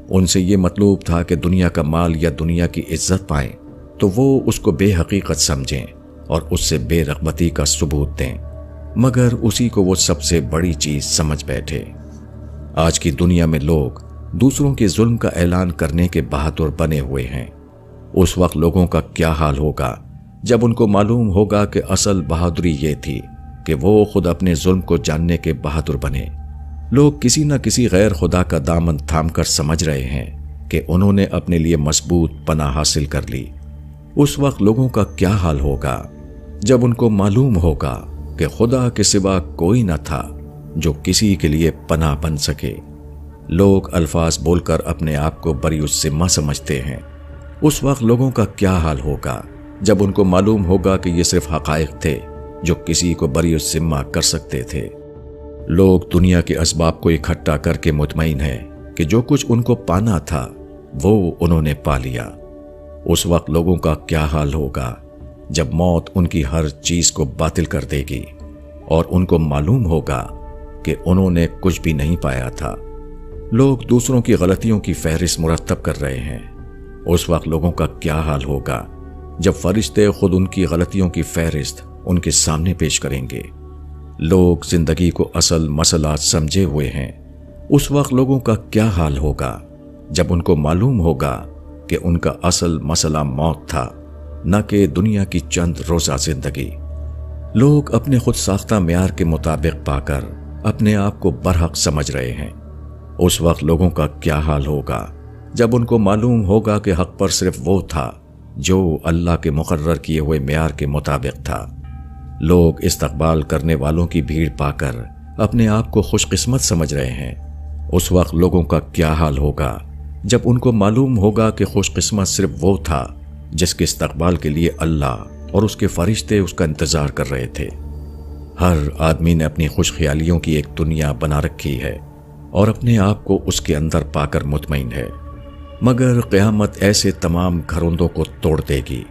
Speaker 1: ان سے یہ مطلوب تھا کہ دنیا کا مال یا دنیا کی عزت پائیں تو وہ اس کو بے حقیقت سمجھیں اور اس سے بے رغبتی کا ثبوت دیں، مگر اسی کو وہ سب سے بڑی چیز سمجھ بیٹھے۔ آج کی دنیا میں لوگ دوسروں کے ظلم کا اعلان کرنے کے بہادر بنے ہوئے ہیں۔ اس وقت لوگوں کا کیا حال ہوگا جب ان کو معلوم ہوگا کہ اصل بہادری یہ تھی کہ وہ خود اپنے ظلم کو جاننے کے بہادر بنے۔ لوگ کسی نہ کسی غیر خدا کا دامن تھام کر سمجھ رہے ہیں کہ انہوں نے اپنے لیے مضبوط پناہ حاصل کر لی۔ اس وقت لوگوں کا کیا حال ہوگا جب ان کو معلوم ہوگا کہ خدا کے سوا کوئی نہ تھا جو کسی کے لیے پناہ بن سکے۔ لوگ الفاظ بول کر اپنے آپ کو بری الذمہ سمجھتے ہیں۔ اس وقت لوگوں کا کیا حال ہوگا جب ان کو معلوم ہوگا کہ یہ صرف حقائق تھے جو کسی کو بری الذمہ کر سکتے تھے۔ لوگ دنیا کے اسباب کو اکٹھا کر کے مطمئن ہیں کہ جو کچھ ان کو پانا تھا وہ انہوں نے پا لیا۔ اس وقت لوگوں کا کیا حال ہوگا جب موت ان کی ہر چیز کو باطل کر دے گی اور ان کو معلوم ہوگا کہ انہوں نے کچھ بھی نہیں پایا تھا۔ لوگ دوسروں کی غلطیوں کی فہرست مرتب کر رہے ہیں۔ اس وقت لوگوں کا کیا حال ہوگا جب فرشتے خود ان کی غلطیوں کی فہرست ان کے سامنے پیش کریں گے۔ لوگ زندگی کو اصل مسئلہ سمجھے ہوئے ہیں۔ اس وقت لوگوں کا کیا حال ہوگا جب ان کو معلوم ہوگا کہ ان کا اصل مسئلہ موت تھا، نہ کہ دنیا کی چند روزہ زندگی۔ لوگ اپنے خود ساختہ معیار کے مطابق پا کر اپنے آپ کو برحق سمجھ رہے ہیں۔ اس وقت لوگوں کا کیا حال ہوگا جب ان کو معلوم ہوگا کہ حق پر صرف وہ تھا جو اللہ کے مقرر کیے ہوئے معیار کے مطابق تھا۔ لوگ استقبال کرنے والوں کی بھیڑ پا کر اپنے آپ کو خوش قسمت سمجھ رہے ہیں۔ اس وقت لوگوں کا کیا حال ہوگا جب ان کو معلوم ہوگا کہ خوش قسمت صرف وہ تھا جس کے استقبال کے لیے اللہ اور اس کے فرشتے اس کا انتظار کر رہے تھے۔ ہر آدمی نے اپنی خوش خیالیوں کی ایک دنیا بنا رکھی ہے اور اپنے آپ کو اس کے اندر پا کر مطمئن ہے، مگر قیامت ایسے تمام گھروندوں کو توڑ دے گی۔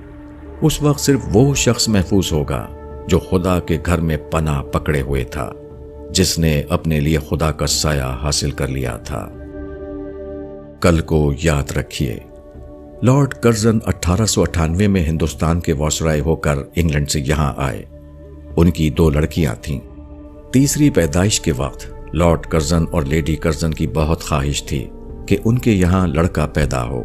Speaker 1: اس وقت صرف وہ شخص محفوظ ہوگا جو خدا کے گھر میں پناہ پکڑے ہوئے تھا، جس نے اپنے لیے خدا کا سایہ حاصل کر لیا تھا۔ کل کو یاد رکھیے، لارڈ کرزن 1898 میں ہندوستان کے وائسرائے ہو کر انگلینڈ سے یہاں آئے۔ ان کی 2 لڑکیاں تھیں۔ تیسری پیدائش کے وقت لارڈ کرزن اور لیڈی کرزن کی بہت خواہش تھی کہ ان کے یہاں لڑکا پیدا ہو۔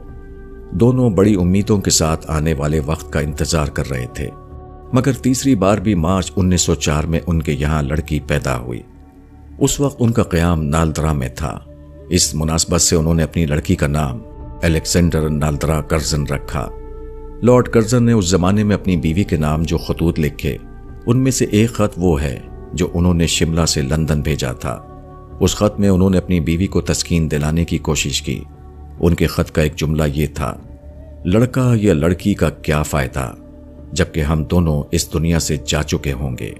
Speaker 1: دونوں بڑی امیدوں کے ساتھ آنے والے وقت کا انتظار کر رہے تھے، مگر تیسری بار بھی مارچ 1904 میں ان کے یہاں لڑکی پیدا ہوئی۔ اس وقت ان کا قیام نالندرا میں تھا۔ اس مناسبت سے انہوں نے اپنی لڑکی کا نام الیگزینڈر نالندرا کرزن رکھا۔ لارڈ کرزن نے اس زمانے میں اپنی بیوی کے نام جو خطوط لکھے، ان میں سے ایک خط وہ ہے جو انہوں نے شملہ سے لندن بھیجا تھا۔ اس خط میں انہوں نے اپنی بیوی کو تسکین دلانے کی کوشش کی۔ ان کے خط کا ایک جملہ یہ تھا: لڑکا یا لڑکی کا کیا فائدہ جبکہ ہم دونوں اس دنیا سے جا چکے ہوں گے۔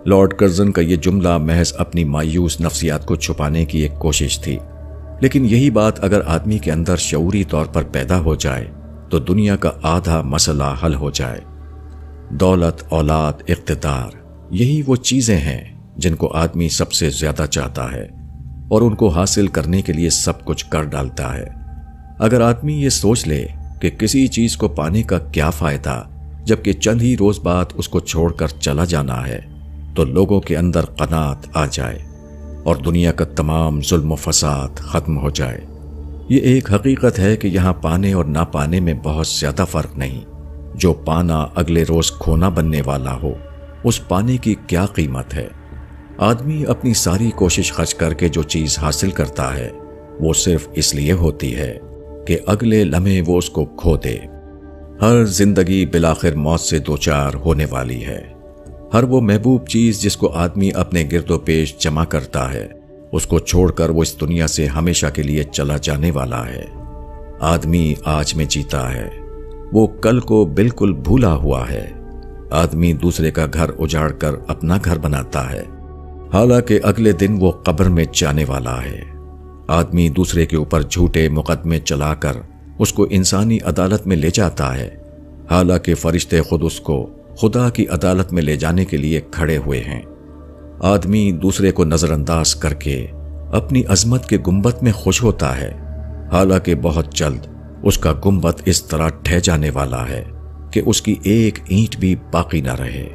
Speaker 1: لارڈ کرزن کا یہ جملہ محض اپنی مایوس نفسیات کو چھپانے کی ایک کوشش تھی، لیکن یہی بات اگر آدمی کے اندر شعوری طور پر پیدا ہو جائے تو دنیا کا آدھا مسئلہ حل ہو جائے۔ دولت، اولاد، اقتدار، یہی وہ چیزیں ہیں جن کو آدمی سب سے زیادہ چاہتا ہے اور ان کو حاصل کرنے کے لیے سب کچھ کر ڈالتا ہے۔ اگر آدمی یہ سوچ لے کہ کسی چیز کو پانے کا کیا فائدہ جبکہ چند ہی روز بعد اس کو چھوڑ کر چلا جانا ہے، تو لوگوں کے اندر قناعت آ جائے اور دنیا کا تمام ظلم و فساد ختم ہو جائے۔ یہ ایک حقیقت ہے کہ یہاں پانے اور نہ پانے میں بہت زیادہ فرق نہیں۔ جو پانا اگلے روز کھونا بننے والا ہو، اس پانے کی کیا قیمت ہے؟ آدمی اپنی ساری کوشش خرچ کر کے جو چیز حاصل کرتا ہے وہ صرف اس لیے ہوتی ہے کہ اگلے لمحے وہ اس کو کھو دے۔ ہر زندگی بالآخر موت سے دوچار ہونے والی ہے۔ ہر وہ محبوب چیز جس کو آدمی اپنے گرد و پیش جمع کرتا ہے، اس کو چھوڑ کر وہ اس دنیا سے ہمیشہ کے لیے چلا جانے والا ہے۔ آدمی آج میں جیتا ہے، وہ کل کو بالکل بھولا ہوا ہے۔ آدمی دوسرے کا گھر اجاڑ کر اپنا گھر بناتا ہے، حالانکہ اگلے دن وہ قبر میں جانے والا ہے۔ آدمی دوسرے کے اوپر جھوٹے مقدمے چلا کر اس کو انسانی عدالت میں لے جاتا ہے، حالانکہ فرشتے خود اس کو خدا کی عدالت میں لے جانے کے لیے کھڑے ہوئے ہیں۔ آدمی دوسرے کو نظر انداز کر کے اپنی عظمت کے گنبد میں خوش ہوتا ہے، حالانکہ بہت جلد اس کا گنبد اس طرح ڈھہ جانے والا ہے کہ اس کی ایک اینٹ بھی باقی نہ رہے۔